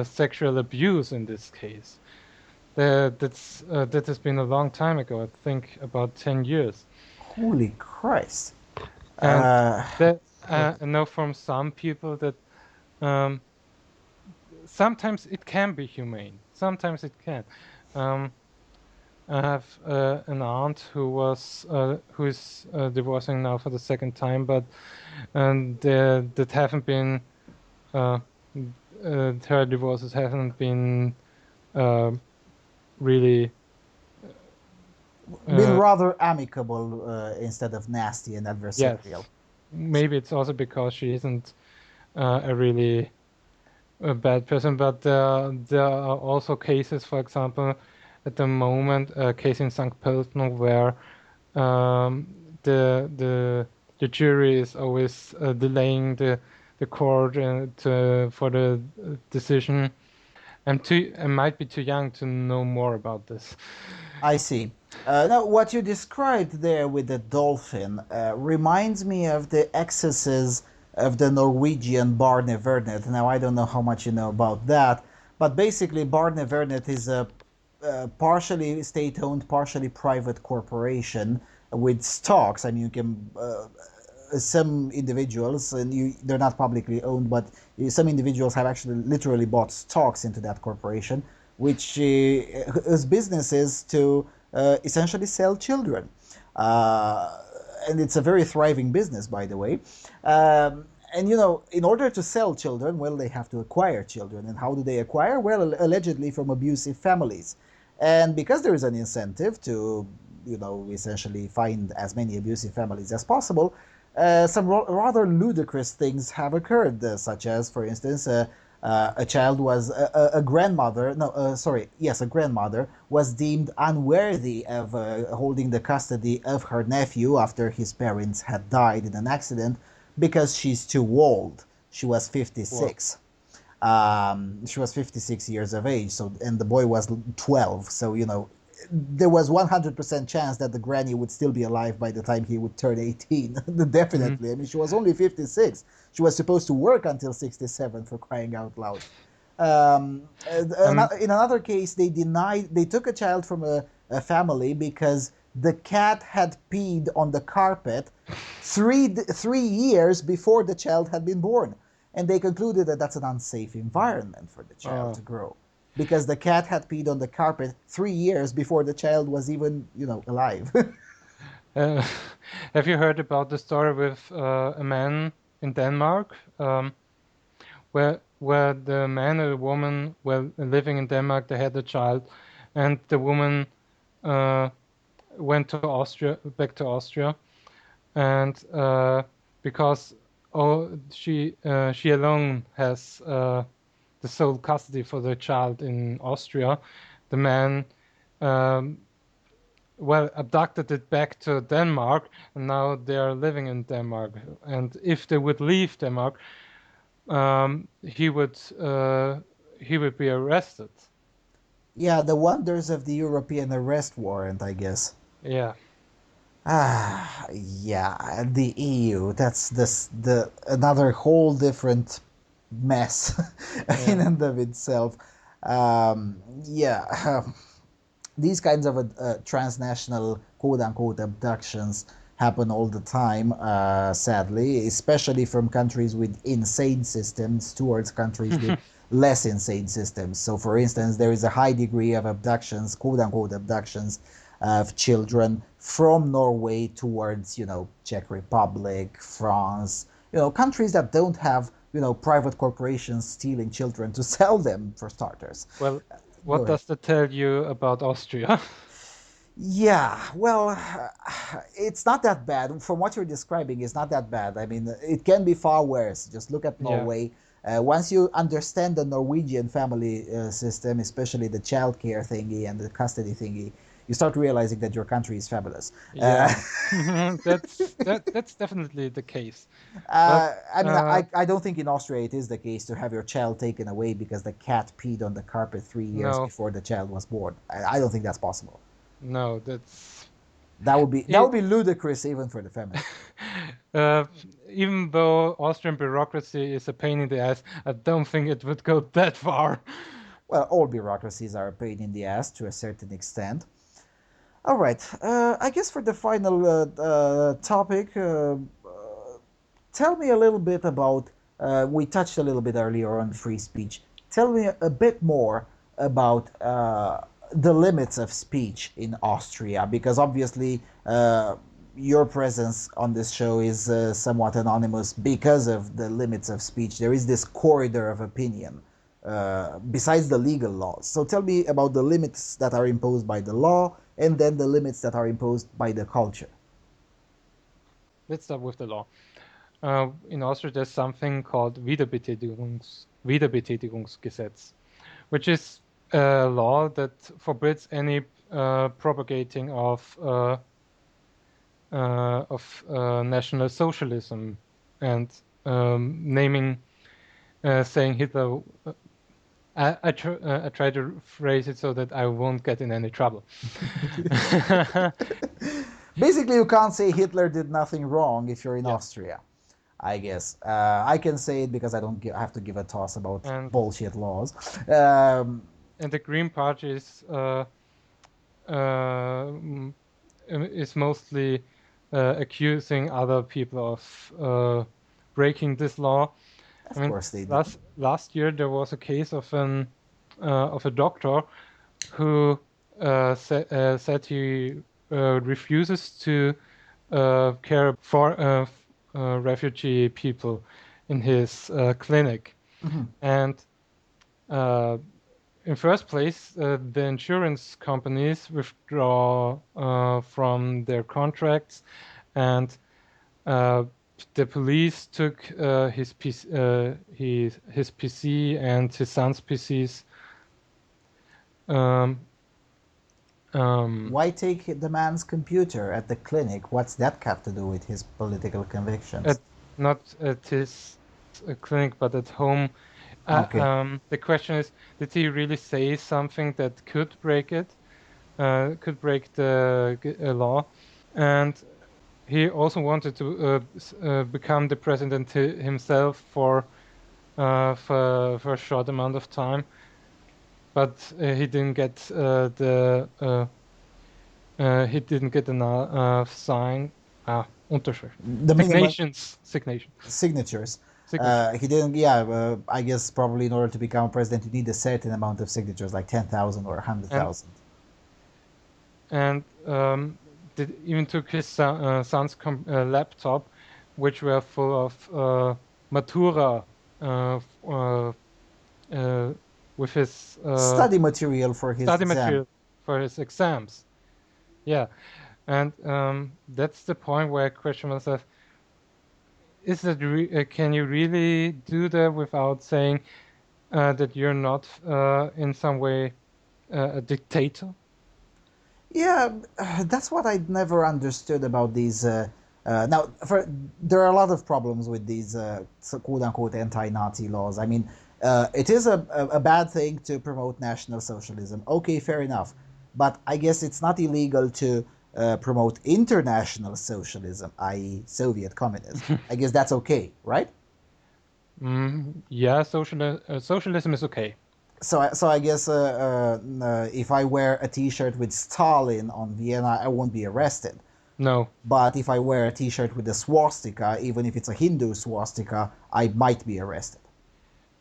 sexual abuse in this case. That has been a long time ago. I think about 10 years, Holy Christ. and Uh, that yeah. I know from some people that um, sometimes it can be humane. Sometimes it can. Um, I have an aunt who is divorcing now for the second time, but that haven't been uh, her divorces haven't been uh, really Been uh, rather amicable instead of nasty and adversarial. yes. Maybe it's also because she isn't a really a bad person, but there are also cases, for example, at the moment, a case in St. Pölten where um, the jury is always delaying the court for the decision. I might be too young to know more about this. I see. Now, what you described there with the dolphin reminds me of the excesses of the Norwegian Barne Vernet. Now, I don't know how much you know about that, but basically, Barne Vernet is a partially state owned, partially private corporation with stocks. I mean, you can some individuals, and they're not publicly owned, but some individuals have actually literally bought stocks into that corporation, which whose business is to essentially sell children. Uh, and it's a very thriving business, by the way. And in order to sell children, well, they have to acquire children. And how do they acquire? Well, allegedly from abusive families. And because there is an incentive to, essentially find as many abusive families as possible, some rather ludicrous things have occurred, such as, for instance, a child was a grandmother. No, sorry, yes, a grandmother was deemed unworthy of holding the custody of her nephew after his parents had died in an accident because she's too old. She was Well, 56. She was 56 years of age, so, and the boy was 12. So there was 100% chance that the granny would still be alive by the time he would turn 18. mhm. Definitely. I mean, she was only 56. She was supposed to work until 67, for crying out loud. Um, In another case, they took a child from a family because the cat had peed on the carpet 3 years before the child had been born, and they concluded that that's an unsafe environment for the child to oh, grow. because the cat had peed on the carpet 3 years before the child was even, alive. Uh, have you heard about the story with a man in Denmark, where the man and the woman were living in Denmark? They had a child, and the woman uh, went to Austria, back to Austria, and because she alone has the sole custody for the child in Austria, the man um, abducted it back to Denmark, and now they are living in Denmark. And if they would leave Denmark, he would be arrested. Yeah, the wonders of the European arrest warrant, I guess. Yeah, Yeah, the EU. That's the another whole different mess in yeah. and of itself. Yeah, these kinds of transnational quote unquote abductions happen all the time, sadly, especially from countries with insane systems towards countries with less insane systems. So, for instance, there is a high degree of abductions, quote unquote abductions, of children from Norway towards, Czech Republic, France, countries that don't have, private corporations stealing children to sell them, for starters. Well, Go what ahead. does that tell you about Austria? Yeah, well, it's not that bad. From what you're describing, it's not that bad. I mean, it can be far worse. Just look at Yeah, Norway. Once you understand the Norwegian family system, especially the childcare thingy and the custody thingy, you start realizing that your country is fabulous. Uh, yeah. That's definitely the case. But I mean, I don't think in Austria it is the case to have your child taken away because the cat peed on the carpet 3 years no, before the child was born. I don't think that's possible. no, that's That would be it. ludicrous even for the feminists. uh, Even though Austrian bureaucracy is a pain in the ass, I don't think it would go that far. Well, all bureaucracies are a pain in the ass to a certain extent. All right, I guess for the final topic, tell me a little bit about. We touched a little bit earlier on free speech. Tell me a bit more about the limits of speech in Austria, because obviously your presence on this show is somewhat anonymous because of the limits of speech. There is this corridor of opinion besides the legal laws. So tell me about the limits that are imposed by the law and then the limits that are imposed by the culture. Let's start with the law. In Austria, there's something called Wiederbetätigungsgesetz, which is a law that forbids any propagating of National Socialism and saying Hitler. I try to phrase it so that I won't get in any trouble. Basically, you can't say Hitler did nothing wrong if you're in Yeah, Austria, I guess. I can say it because I don't have to give a toss about and bullshit laws. Um, the Green Party uh, is mostly accusing other people of breaking this law. I of mean, course they do. last year there was a case of a doctor who said he refuses to care for refugee people in his clinic, Mhm. and uh, in first place, the insurance companies withdraw from their contracts, and uh, the police took his PC and his son's PCs. Um, um, Why take the man's computer at the clinic? What's that have to do with his political convictions? at Not at his clinic, but at home. Okay. The question is, did he really say something that could break it? Could break the law? And he also wanted to become the president himself for a short amount of time, but he didn't get he didn't get enough Unterschrift The minimum signation. signatures. Signature. He didn't. Yeah, I guess probably in order to become president, you need a certain amount of signatures, like 10,000 or hundred And thousand. and did even took his son's laptop, which were full of matura uh, with his Study material for his study exam. material for his exams. Yeah, and that's the point where I question myself: Is that can you really do that without saying that you're not in some way a dictator? Yeah, that's what I never understood about these. Now, there are a lot of problems with these quote unquote anti Nazi laws. I mean, it is a bad thing to promote National Socialism. Okay, fair enough. But I guess it's not illegal to promote international socialism, i.e., Soviet communism. I guess that's okay, right? Yeah, socialism is okay. So I guess if I wear a T-shirt with Stalin on Vienna, I won't be arrested. No, But if I wear a T-shirt with a swastika, even if it's a Hindu swastika, I might be arrested.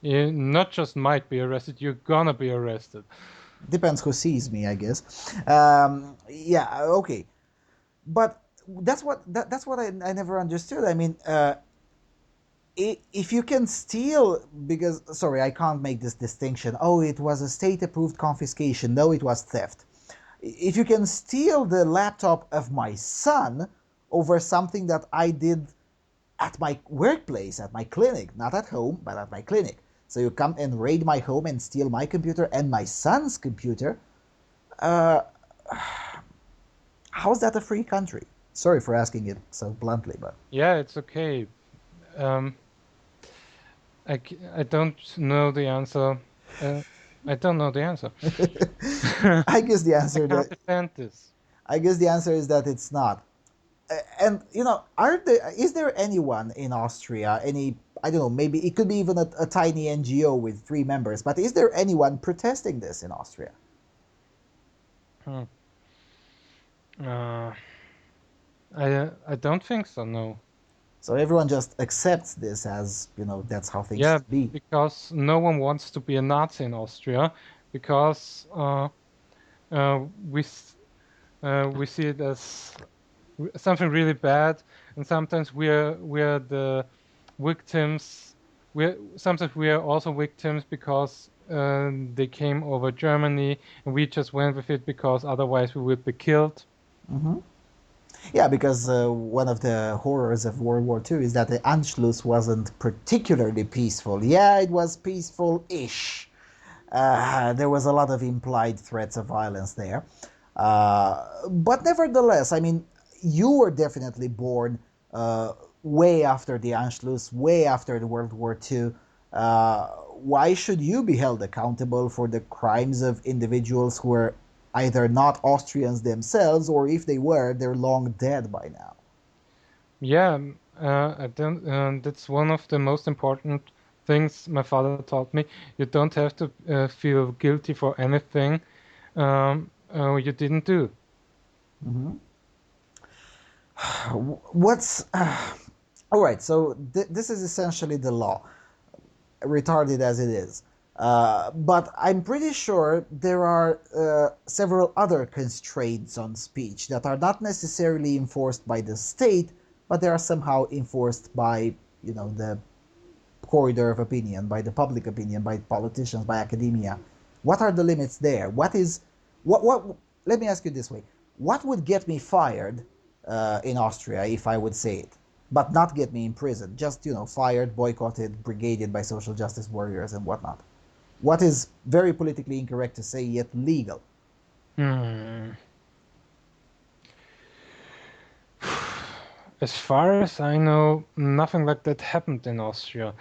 you not just might be arrested, you're gonna be arrested. Depends who sees me, I guess. Yeah, okay. But that's what I never understood. I mean, if you can steal, because sorry, I can't make this distinction. Oh, it was a state-approved confiscation. No, it was theft. If you can steal the laptop of my son over something that I did at my workplace, at my clinic, not at home, but at my clinic. So you come and raid my home and steal my computer and my son's computer. Uh, how's that a free country? Sorry for asking it so bluntly, but Yeah, it's okay. Um, I don't know the answer. Uh, I don't know the answer. I guess the I answer can't that defend this. I guess the answer is that it's not. And you know, is there anyone in Austria, any, I don't know, maybe it could be even a tiny NGO with 3 members, but is there anyone protesting this in Austria? Hmm. Uh, I don't think so. No. So everyone just accepts this as, that's how things Yeah, should be. because no one wants to be a Nazi in Austria, because uh, we s- we see it as something really bad, and sometimes we're the victims. We're sometimes we are also victims because they came over Germany, and we just went with it because otherwise we would be killed. Hmm. Yeah, because one of the horrors of World War II is that the Anschluss wasn't particularly peaceful. Yeah, it was peaceful-ish. There was a lot of implied threats of violence there. But nevertheless, I mean, you were definitely born way after the Anschluss, way after the World War II. Why should you be held accountable for the crimes of individuals who were either not Austrians themselves, or if they were, they're long dead by now? Yeah, I don't. That's one of the most important things my father taught me. You don't have to feel guilty for anything you didn't do. Mhm. What's all right? So this is essentially the law, retarded as it is. But I'm pretty sure there are several other constraints on speech that are not necessarily enforced by the state, but they are somehow enforced by, the corridor of opinion, by the public opinion, by politicians, by academia. What are the limits there? What? Let me ask you this way: what would get me fired in Austria if I would say it, but not get me in prison? Just fired, boycotted, brigaded by social justice warriors and whatnot. What is very politically incorrect to say yet legal? Hmm. As far as I know, nothing like that happened in Austria,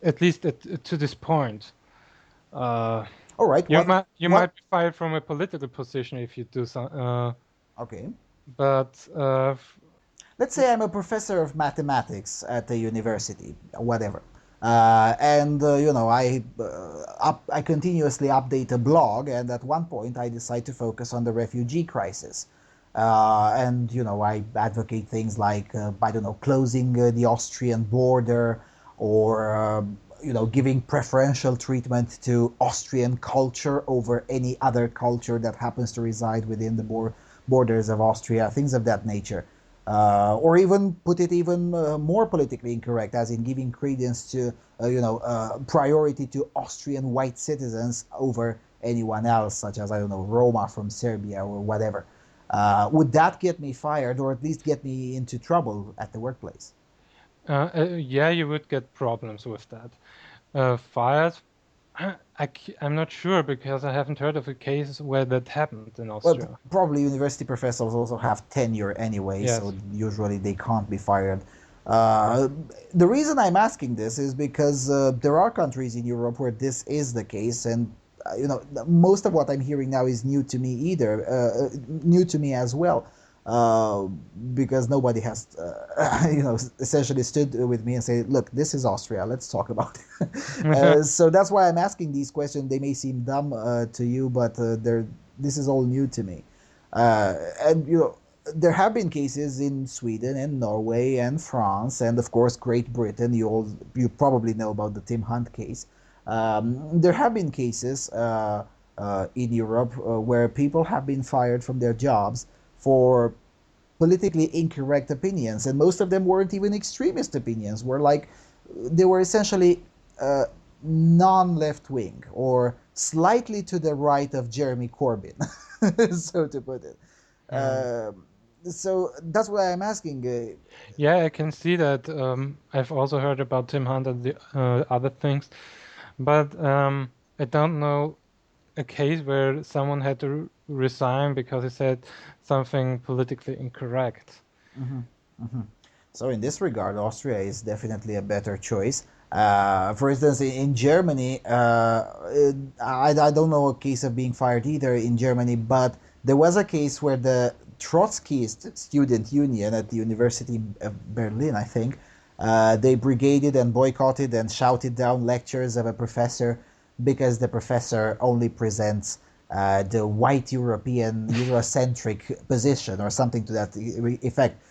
at least to this point. Uh, All right. you What? might be fired from a political position if you do some, Okay. but Let's say I'm a professor of mathematics at a university, whatever, and I continuously update a blog, and at one point I decide to focus on the refugee crisis, and I advocate things like I don't know, closing the Austrian border, or giving preferential treatment to Austrian culture over any other culture that happens to reside within the borders of Austria, things of that nature. Or even put it even more politically incorrect, as in giving credence to, priority to Austrian white citizens over anyone else, such as, I don't know, Roma from Serbia or whatever. Would that get me fired, or at least get me into trouble at the workplace? Yeah, you would get problems with that. Fired? I'm not sure because I haven't heard of a case where that happened in Well, Austria. probably university professors also have tenure anyway, so Yes. usually they can't be fired. Uh, the reason I'm asking this is because there are countries in Europe where this is the case, and most of what I'm hearing now is new to me new to me as well, uh, because nobody has, essentially stood with me and said, "Look, this is Austria. Let's talk about it." So that's why I'm asking these questions. They may seem dumb to you, but they're this is all new to me. And there have been cases in Sweden and Norway and France and of course Great Britain. You probably know about the Tim Hunt case. There have been cases in Europe where people have been fired from their jobs for politically incorrect opinions, and most of them weren't even extremist opinions. They were essentially uh, non-left wing or slightly to the right of Jeremy Corbyn, so to put it. Mm. So that's why I'm asking. Yeah, I can see that. I've also heard about Tim Hunt and the other things, but I don't know a case where someone had to resign because he said something politically incorrect. Mhm, mhm. So in this regard, Austria is definitely a better choice. For instance, in Germany, I don't know a case of being fired either in Germany, but there was a case where the Trotskyist student union at the University of Berlin, I think, they brigaded and boycotted and shouted down lectures of a professor because the professor only presents the white European Eurocentric position or something to that effect.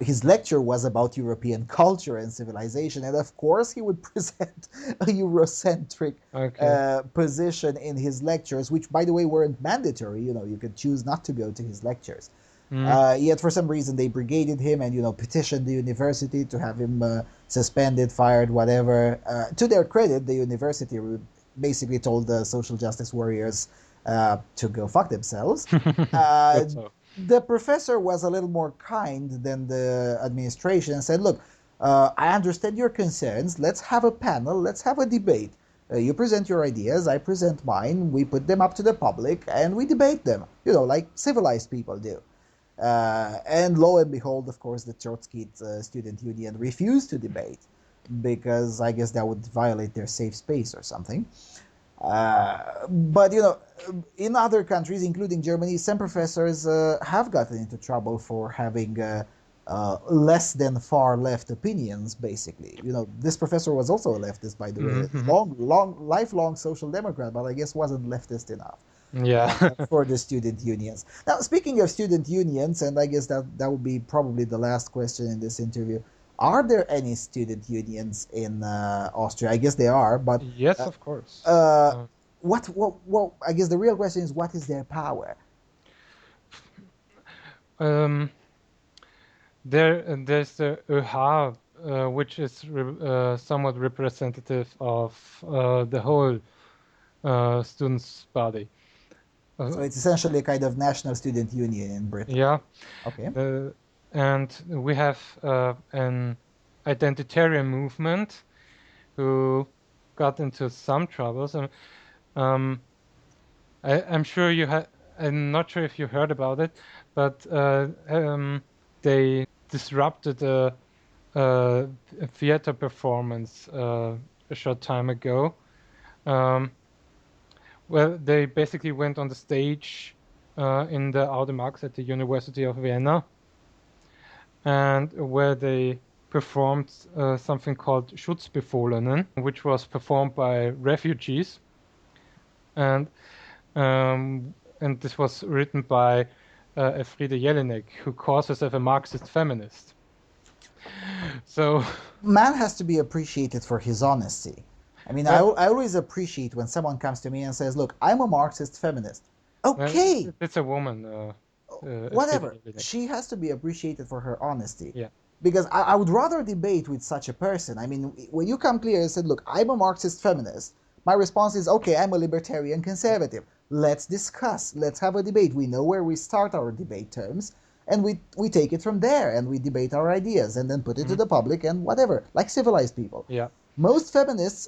His lecture was about European culture and civilization, and of course he would present a Eurocentric Okay. position in his lectures, which, by the way, weren't mandatory. You could choose not to go to his lectures. Mm. Yet for some reason they brigaded him and petitioned the university to have him suspended, fired, whatever. To their credit, the university basically told the social justice warriors to go fuck themselves. Uh, Good so. the professor was a little more kind than the administration and said, "Look, I understand your concerns. Let's have a panel. Let's have a debate. You present your ideas, I present mine. We put them up to the public and we debate them. Like civilized people do." And lo and behold, of course, the Trotsky Student Union refused to debate because I guess that would violate their safe space or something. But in other countries, including Germany, some professors have gotten into trouble for having less than far left opinions. Basically, this professor was also a leftist, by the way, Mm-hmm. long, lifelong social democrat, but I guess wasn't leftist enough Yeah. for the student unions. Now, speaking of student unions, and I guess that would be probably the last question in this interview. Are there any student unions in Austria? I guess there are, but Yes, uh, of course. uh, what? I guess the real question is, what is their power? Um, there's the UH, which is somewhat representative of the whole students' body. So Uh, it's essentially a kind of national student union in Britain. yeah, Okay. the, and we have an identitarian movement who got into some troubles. Um, I'm sure you had. I'm not sure if you heard about it, but they disrupted a theater performance a short time ago. Um, well, they basically went on the stage in the Aude Max at the University of Vienna, and where they performed something called Schutzbefohlenen, which was performed by refugees, and and this was written by Elfriede Jelinek, who calls herself a Marxist feminist. So, Man has to be appreciated for his honesty. I mean, well, I always appreciate when someone comes to me and says, "Look, I'm a Marxist feminist." well, Okay, it's a woman whatever. speaking English. She has to be appreciated for her honesty. Yeah. Because I would rather debate with such a person. I mean, when you come clear and said, "Look, I'm a Marxist feminist," my response is, "Okay, I'm a libertarian Yeah. conservative. Let's discuss. Let's have a debate. We know where we start our debate terms, and we take it from there, and we debate our ideas, and then put it to Mhm. the public, and whatever, like civilized people." Yeah. Most feminists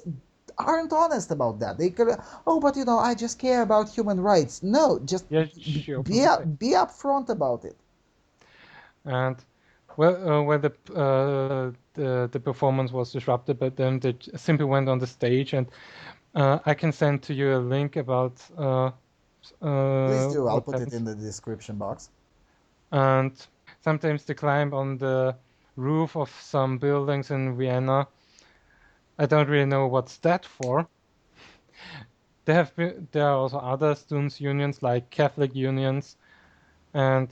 aren't honest about that. They could, "Oh, but I just care about human rights." No, just Yeah, she openly say. be upfront about it. And well, when the performance was disrupted, but then they simply went on the stage, and I can send to you a link about Please do. I'll what put it happens. in the description box. And sometimes they climb on the roof of some buildings in Vienna. I don't really know what's that for. There are also other students' unions like Catholic unions, and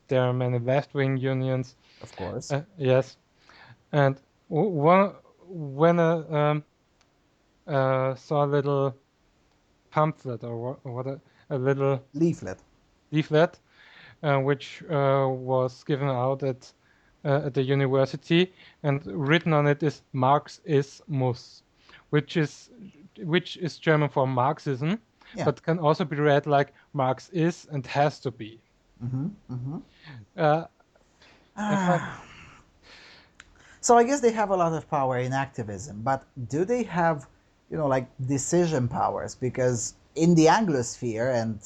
there are many left-wing unions. Of course. Yes, and one when saw a little pamphlet or what a little Leaflet. leaflet which was given out at the university, and written on it is Marxismus, which is which is German for Marxism, Yeah. but can also be read like Marx is and has to be. Mm-hmm. Mm-hmm. Uh, I thought, So I guess they have a lot of power in activism, but do they have, like decision powers? Because in the Anglosphere, and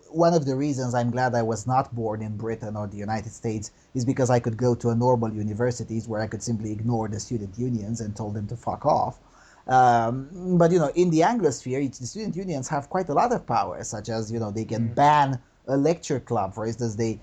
one of the reasons I'm glad I was not born in Britain or the United States is because I could go to a normal universities where I could simply ignore the student unions and told them to fuck off. But in the Anglosphere, the student unions have quite a lot of power, such as they can mm, ban a lecture club. For instance, they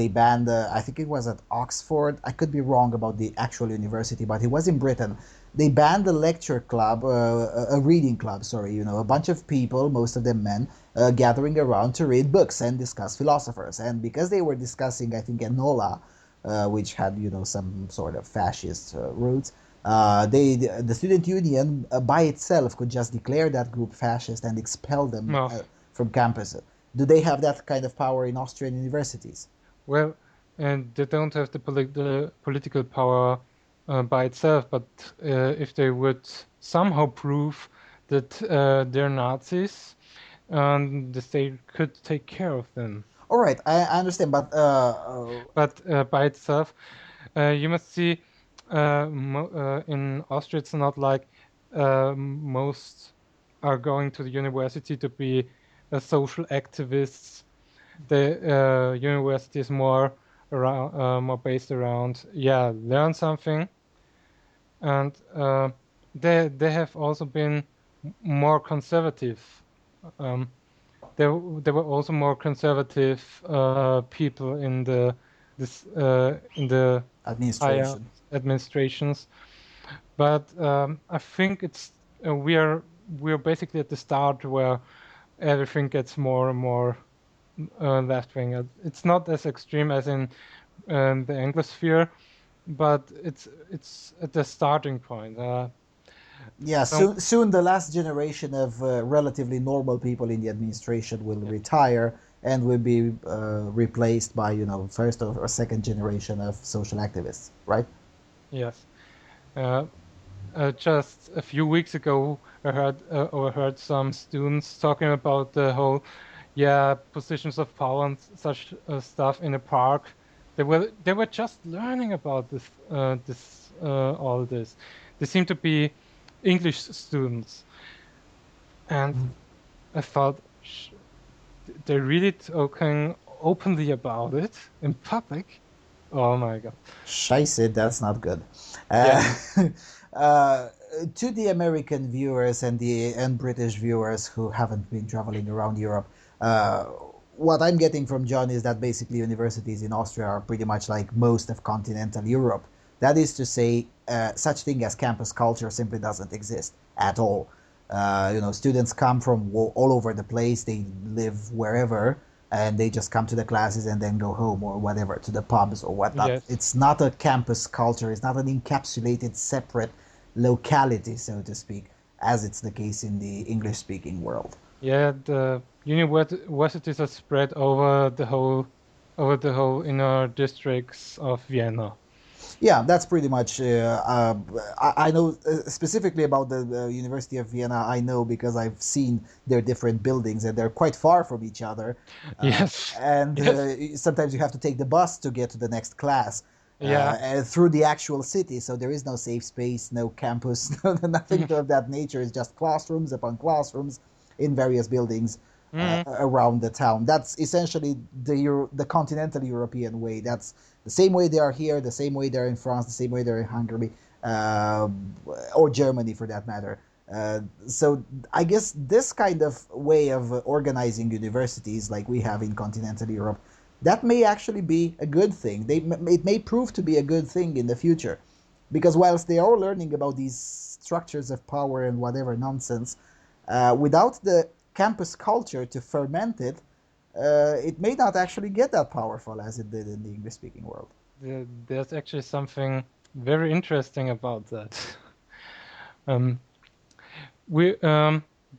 banned, I think it was at Oxford. I could be wrong about the actual university, but it was in Britain. They banned a lecture club, a reading club, sorry, a bunch of people, most of them men, gathering around to read books and discuss philosophers. And because they were discussing, I think, Enola, which had, some sort of fascist roots, the student union by itself could just declare that group fascist and expel them no, from campus. Do they have that kind of power in Austrian universities? well, and they don't have the political power by itself, but if they would somehow prove that they're Nazis, the state could take care of them. All right, I understand, but But by itself, you must see in Austria, it's not like most are going to the university to be social activists. The university is more around, more based around, yeah, learn something, and they have also been more conservative. Um, there were also more conservative people in the higher administration. administrations, but I think it's we're basically at the start where everything gets more and more left wing. It's not as extreme as in the Anglosphere, but it's at the starting point. Yeah, Some soon the last generation of relatively normal people in the administration will Yes, retire and will be replaced by first or second generation of social activists, right? yes. Uh, just a few weeks ago, I heard some students talking about the whole, yeah, positions of power and such stuff in a park. They were just learning about all this. They seem to be English students, and I thought they're really talking openly about it in public. Oh my God! Scheiße, that's not good. Yeah, Uh, uh, to the American viewers and British viewers who haven't been traveling around Europe, uh, what I'm getting from John is that basically universities in Austria are pretty much like most of continental Europe. That is to say, such thing as campus culture simply doesn't exist at all. Students come from all over the place. They live wherever, and they just come to the classes and then go home or whatever, to the pubs or whatnot. Yes. It's not a campus culture. It's not an encapsulated, separate locality, so to speak, as it's the case in the English-speaking world. Yeah, the universities are spread over the whole inner districts of Vienna. Yeah, that's pretty much. I know specifically about the University of Vienna. I know because I've seen their different buildings, and they're quite far from each other. Yes. And Yes. sometimes you have to take the bus to get to the next class Yeah. and through the actual city. So there is no safe space, no campus, nothing of that nature. It's just classrooms upon classrooms in various buildings Mm. around the town. That's essentially the continental European way. That's the same way they are here, the same way they're in France, the same way they're in Hungary, uh, or Germany for that matter. So I guess this kind of way of organizing universities like we have in continental Europe, that may actually be a good thing. It may prove to be a good thing in the future, because whilst they are learning about these structures of power and whatever nonsense, without the campus culture to ferment it, it may not actually get that powerful as it did in the English speaking world. There's actually something very interesting about that. Um, we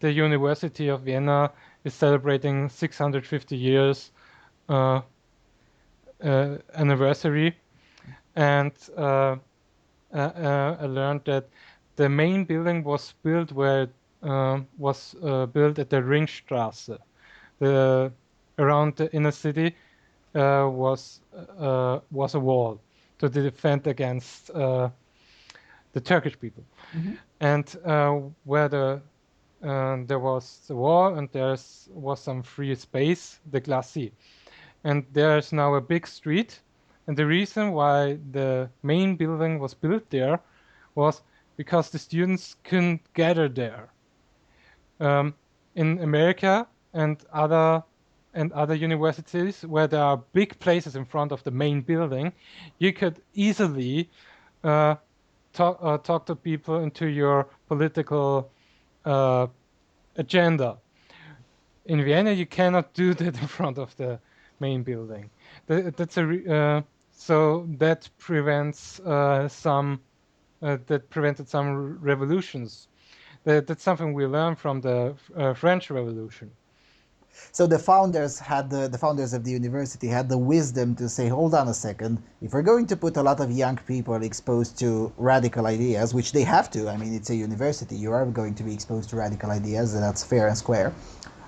the University of Vienna is celebrating 650 years uh, anniversary, and I learned that the main building was built where it was built at the Ringstraße. The around the inner city was a wall to defend against the Turkish people, Mm-hmm. and where there was the wall and was some free space, the Glacis, and there's now a big street. And the reason why the main building was built there was because the students couldn't gather there. Um, in America and other universities where there are big places in front of the main building, you could easily uh, talk to people into your political uh, agenda. In Vienna, you cannot do that in front of the main building. That's so that prevents that prevented some revolutions. That's something we learned from the French Revolution. So the founders of the university had the wisdom to say, hold on a second, if we're going to put a lot of young people exposed to radical ideas, which they have to, I mean, it's a university, you are going to be exposed to radical ideas, and that's fair and square.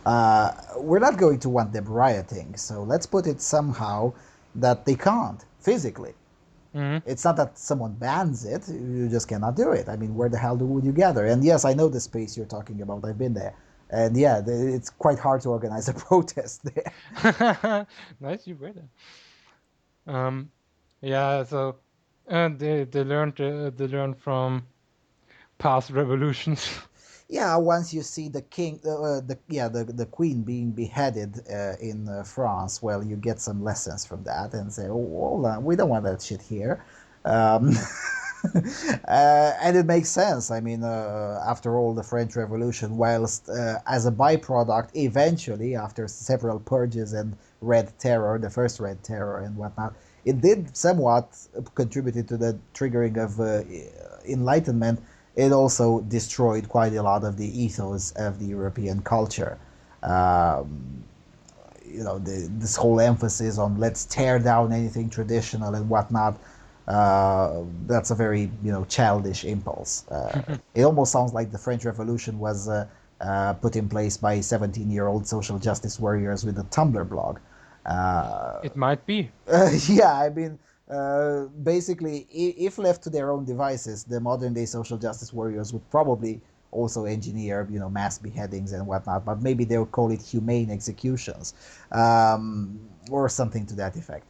We're not going to want them rioting, so let's put it somehow that they can't physically. Hmm. It's not that someone bans it, you just cannot do it. I mean, where the hell would you gather? And yes, I know the space you're talking about, I've been there. And yeah, it's quite hard to organize a protest there. Nice, you were there. Um, yeah, so they learned from past revolutions. Yeah, once you see the king, the queen being beheaded in France, well, you get some lessons from that and say, oh, hold on, we don't want that shit here. Um, and it makes sense. I mean, after all, the French Revolution, whilst as a byproduct, eventually, after several purges and Red Terror, the first Red Terror and whatnot, it did somewhat contribute to the triggering of Enlightenment. It also destroyed quite a lot of the ethos of the European culture. Um, this whole emphasis on let's tear down anything traditional and whatnot. That's a very childish impulse. It almost sounds like the French Revolution was put in place by 17-year-old social justice warriors with a Tumblr blog. It might be. Yeah, I mean, basically, if left to their own devices, the modern day social justice warriors would probably also engineer, mass beheadings and whatnot, but maybe they would call it humane executions, or something to that effect.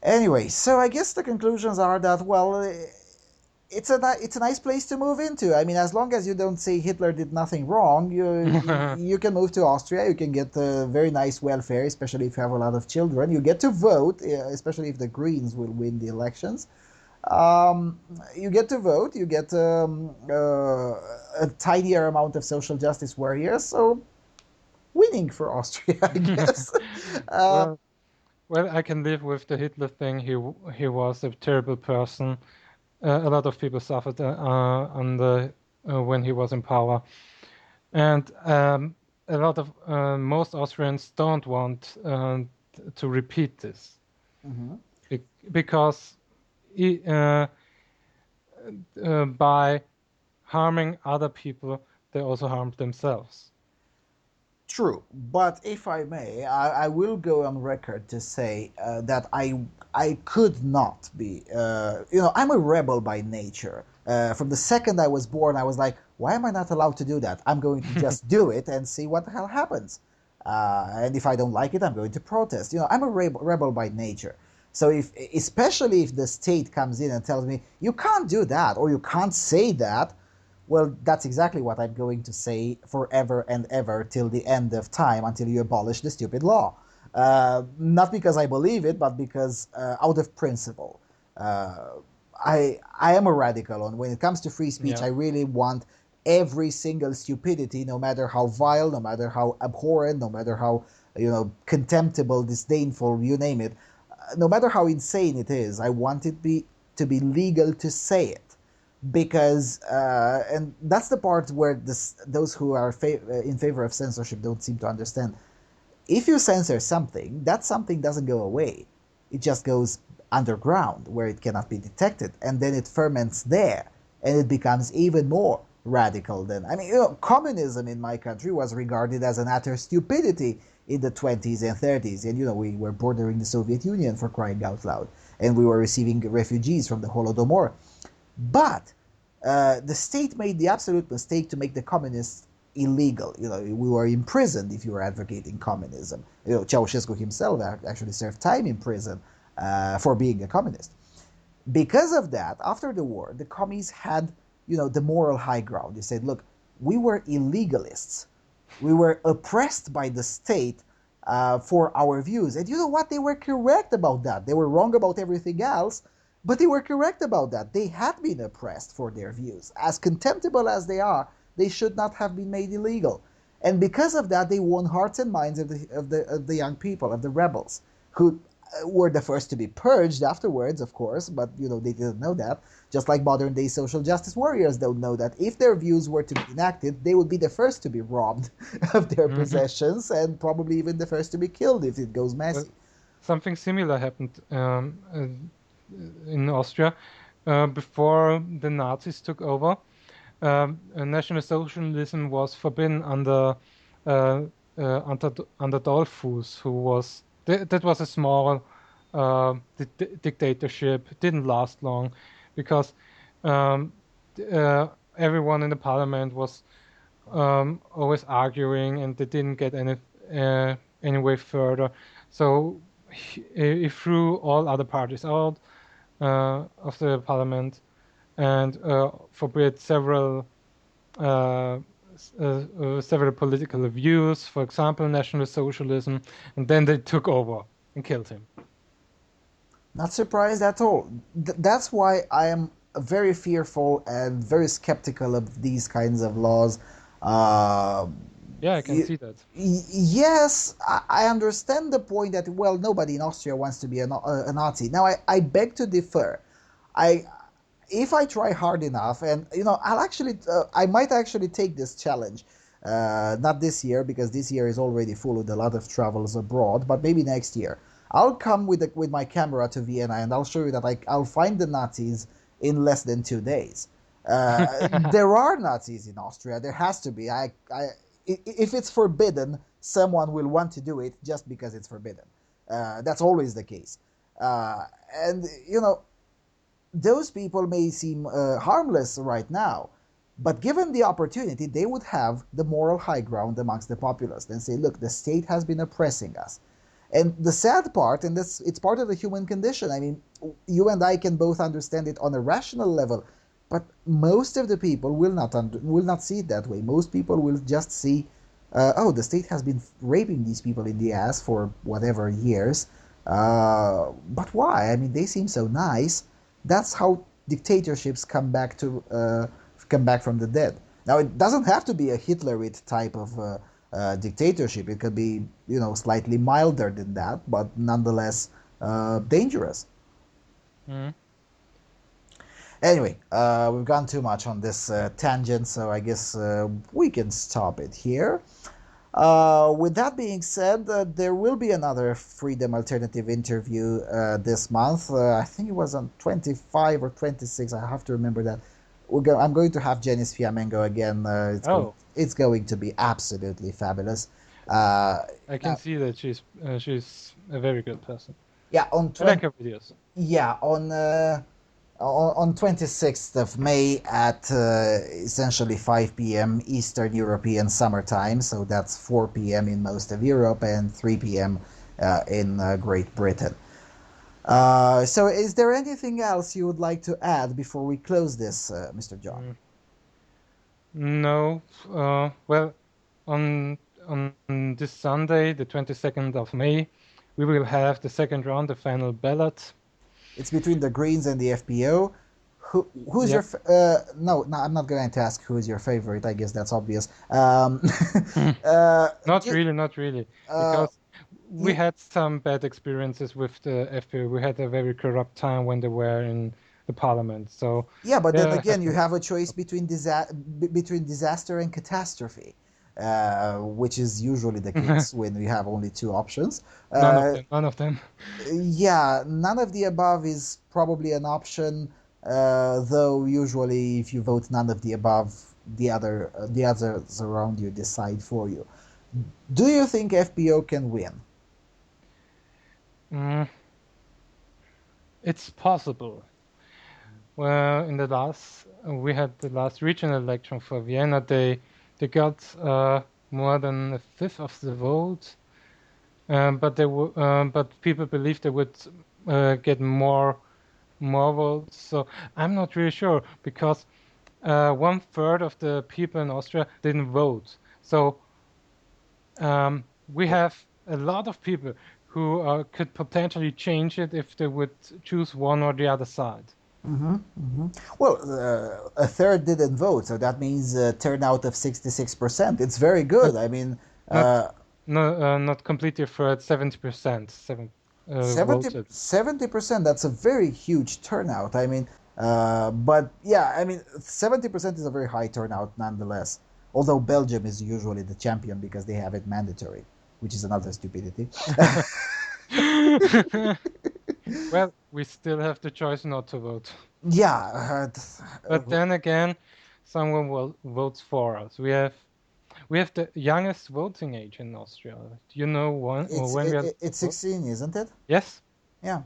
Anyway, so I guess the conclusions are that, well, it's a nice place to move into. I mean, as long as you don't say Hitler did nothing wrong, you can move to Austria. You can get very nice welfare, especially if you have a lot of children. You get to vote, especially if the Greens will win the elections. Um, you get to vote. You get a tinier amount of social justice warriors. So winning for Austria, I guess. uh, Well, well, I can live with the Hitler thing. He was a terrible person. A lot of people suffered under when he was in power, and a lot of most Austrians don't want to repeat this mhm. because he, by harming other people, they also harmed themselves. True, but if I may, I will go on record to say that I could not be. I'm a rebel by nature. From the second I was born, I was like, why am I not allowed to do that? I'm going to just do it and see what the hell happens. And if I don't like it, I'm going to protest. I'm a rebel by nature. So especially if the state comes in and tells me you can't do that or you can't say that, well, that's exactly what I'm going to say forever and ever till the end of time until you abolish the stupid law. Not because I believe it, but because out of principle. Uh, I am a radical, and when it comes to free speech, Yeah. I really want every single stupidity, no matter how vile, no matter how abhorrent, no matter how contemptible, disdainful, you name it, no matter how insane it is, I want it to be legal to say it because and that's the part where those who are in favor of censorship don't seem to understand. If you censor something, that something doesn't go away. It just goes underground where it cannot be detected, and then it ferments there, and it becomes even more radical. Then, I mean, communism in my country was regarded as an utter stupidity in the 20s and 30s, and we were bordering the Soviet Union for crying out loud, and we were receiving refugees from the Holodomor. But the state made the absolute mistake to make the communists illegal. We were imprisoned if you were advocating communism. Ceausescu himself actually served time in prison for being a communist. Because of that, after the war, the commies had, the moral high ground. They said, look, we were illegalists. We were oppressed by the state for our views. And you know what? They were correct about that. They were wrong about everything else, but they were correct about that. They had been oppressed for their views. As contemptible as they are, they should not have been made illegal. And because of that, they won hearts and minds of the young people, of the rebels, who were the first to be purged afterwards, of course, but they didn't know that. Just like modern day social justice warriors don't know that if their views were to be enacted, they would be the first to be robbed of their possessions and probably even the first to be killed if it goes Well, messy. something similar happened in Austria before the Nazis took over. National Socialism was forbidden uh, under Dollfuss, who was that was a small dictatorship. It didn't last long because um, everyone in the parliament was always arguing, and they didn't get any way further. So he threw all other parties out of the parliament and forbid uh, several political views, for example, National Socialism, and then they took over and killed him. Not surprised at all. That's why I am very fearful and very skeptical of these kinds of laws. Uh, Yeah, I can see that. yes, I understand the point that, well, nobody in Austria wants to be a Nazi. Now, I beg to differ. I If I try hard enough, and I might actually take this challenge. Not this year because this year is already full with a lot of travels abroad, but maybe next year. I'll come with my camera to Vienna and I'll show you that I'll find the Nazis in less than 2 days. There are Nazis in Austria. There has to be. If it's forbidden, someone will want to do it just because it's forbidden. That's always the case. And those people may seem harmless right now, but given the opportunity, they would have the moral high ground amongst the populace and say, look, the state has been oppressing us. And the sad part, and this it's part of the human condition. I mean, you and I can both understand it on a rational level, but most of the people will not see it that way. Most people will just see, oh, the state has been raping these people in the ass for whatever years. But why? I mean, they seem so nice. That's how dictatorships come back from the dead. Now, it doesn't have to be a Hitlerite type of dictatorship. It could be, slightly milder than that, but nonetheless dangerous. Mm. Anyway, we've gone too much on this tangent, so I guess we can stop it here. With that being said, there will be another Freedom Alternative interview this month. I think it was on 25 or 26. I have to remember that. I'm going to have Janice Fiamengo again. Oh, It's going to be absolutely fabulous. Uh, I can now, see that she's a very good person. yeah, I like her videos. yeah, on 26th of May at essentially 5 p.m. Eastern European Summer Time, so that's 4 p.m. in most of Europe and 3 p.m. In Great Britain. So, is there anything else you would like to add before we close this, Mr. John? Mm. No, well, on this Sunday, the 22nd of May, we will have the second round, the final ballot. It's between the Greens and the FPO. Who's Yeah. your no, I'm not going to ask who is your favorite. I guess that's obvious. Not Just, really, not really, uh, because we you had some bad experiences with the FPÖ. We had a very corrupt time when they were in the parliament. So Yeah, but then there again, have you been. have a choice between disaster and catastrophe, which is usually the case when we have only two options. None of Uh, them. None of them. yeah, none of the above is probably an option, though usually if you vote none of the above, the others around you decide for you. Do you think FPO can win? Mm, it's possible. Well, in the last, we had the last regional election for Vienna. They got more than a fifth of the vote, but people believe they would get more votes. So I'm not really sure because one third of the people in Austria didn't vote. So we have a lot of people who could potentially change it if they would choose one or the other side. Well, a third didn't vote, so that means a turnout of 66%. It's very Not good. I mean, not no not completely a third, 70%, seven 70, voted. 70%, that's a very huge turnout. I mean, but yeah, I mean, 70% is a very high turnout nonetheless. Although Belgium is usually the champion because they have it mandatory, which is another stupidity. Well, we still have the choice not to vote. Yeah, But then again, someone will votes for us. We have the youngest voting age in Austria. Do you know when we are it's vote? 16, isn't it? Yes, Yeah.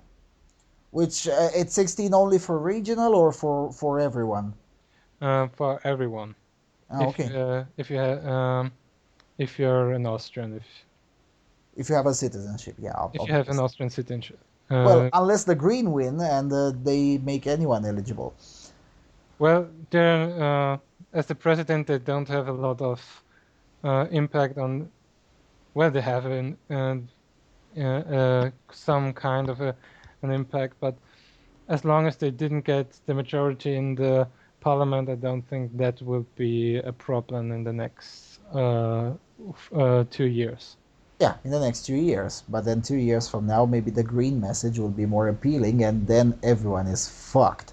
Which it's 16 only for regional or for everyone? for everyone. Oh, okay. If you're an Austrian, If you have a citizenship, yeah, if you have an obviously. Austrian citizenship. Well, unless the Green win and they make anyone eligible. Well, as the president, they don't have a lot of impact on. Well, they have some kind of an impact, but as long as they didn't get the majority in the parliament, I don't think that will be a problem in the next 2 years. Yeah, in the next 2 years. But then 2 years from now, maybe the green message will be more appealing, and then everyone is fucked.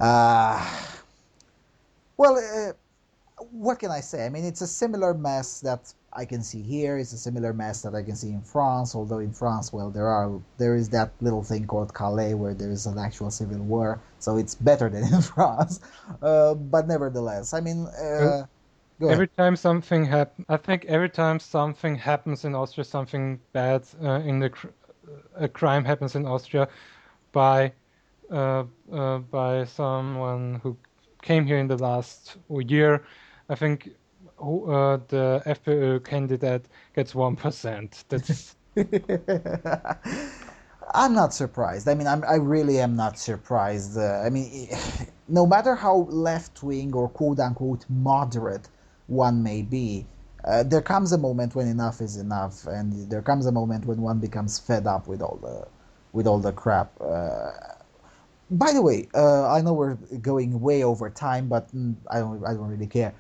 Uh, well, what can I say? I mean, it's a similar mess that I can see here. It's a similar mess that I can see in France. Although in France, well, there is that little thing called Calais where there is an actual civil war, so it's better than in France. But nevertheless, I mean, Well, go ahead. every time something happens, I think every time something happens in Austria, something bad a crime happens in Austria by by someone who came here in the last year. I think the FPÖ candidate gets 1%. That's I'm not surprised. I mean, I really am not surprised. I mean, no matter how left wing or quote unquote moderate one may be, there comes a moment when enough is enough, and there comes a moment when one becomes fed up with all the crap. By the way, I know we're going way over time, but I don't really care.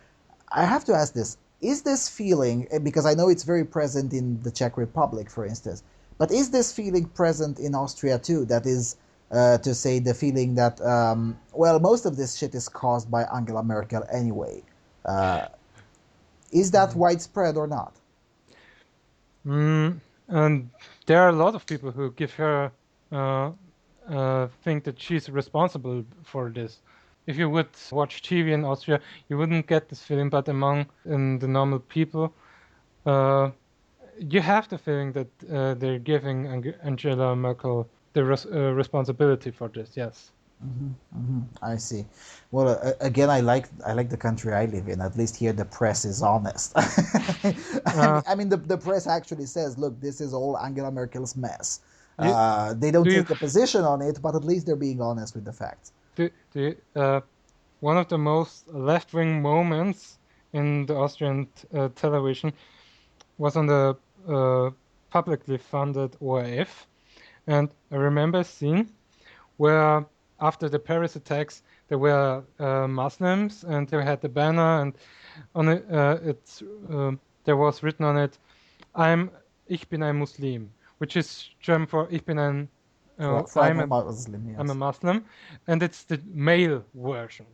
I have to ask this: is this feeling, because I know it's very present in the Czech Republic, for instance, but is this feeling present in Austria too? That is to say, the feeling that, well, most of this shit is caused by Angela Merkel anyway. Uh, is that Mm. widespread or not? And there are a lot of people who give her uh, think that she's responsible for this. If you would watch TV in Austria, you wouldn't get this feeling, but among the normal people, uh, you have the feeling that they're giving Angela Merkel the responsibility for this. Yes. I see. Well, again, I like the country I live in. At least here, the press is honest. Uh, I mean, the press actually says, "Look, this is all Angela Merkel's mess." you, They don't do you take a position on it, but at least they're being honest with the facts. one of the most left-wing moments in the Austrian television was on the uh, publicly funded ORF, and I remember a scene where after the Paris attacks there were Muslims and they had the banner and on it there was written on it, I'm ich bin ein Muslim, which is German for ich bin ein From a Muslim, I'm a yes. Muslim, and it's the male version.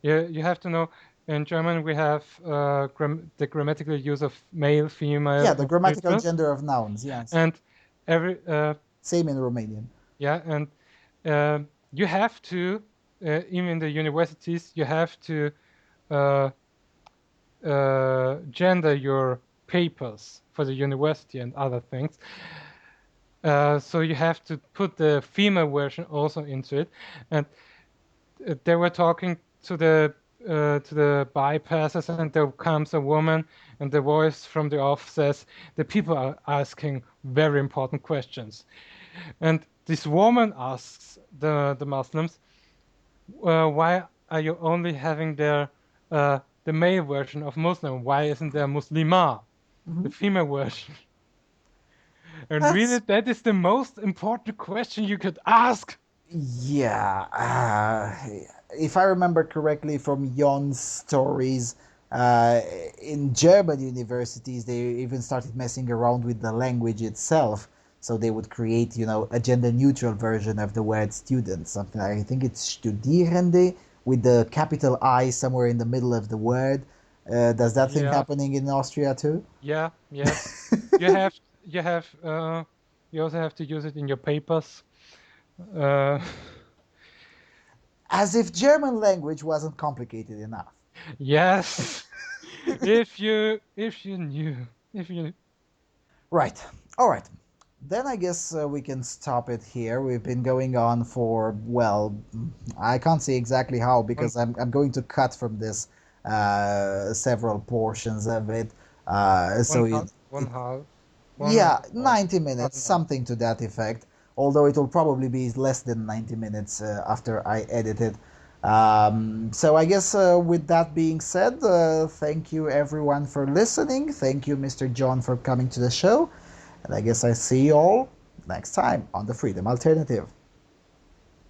You have to know in German we have the grammatical use of male, female, Yeah, the and grammatical neutral, gender of nouns, yes. and every Same in Romanian. yeah, and uh, you have to even in the universities you have to uh, gender your papers for the university and other things. So you have to put the female version also into it, and they were talking to the bypassers, and there comes a woman, and the voice from the off says, "The people are asking very important questions," and this woman asks the Muslims, "Why are you only having the male version of Muslim? Why isn't there Muslima, the Mhm. female version?" And really, That's that is the most important question you could ask. Yeah, if I remember correctly from Jon's stories, uh, in German universities, they even started messing around with the language itself. So they would create, a gender-neutral version of the word student. Something I think it's Studierende with the capital I somewhere in the middle of the word. Does that thing Yeah, happening in Austria too? yeah, yes. You have you have you also have to use it in your papers. Uh, As if German language wasn't complicated enough. yes. If you knew if you Right. All right. Then I guess we can stop it here. We've been going on for, well, I can't say exactly how one because I'm going to cut from this several portions of it. one So half it, one half one yeah, half 90 half minutes, an hour. something to that effect. Although it will probably be less than 90 minutes after I edit it. So I guess with that being said, thank you everyone for listening. Thank you, Mr. John, for coming to the show. And I guess I see you all next time on the Freedom Alternative.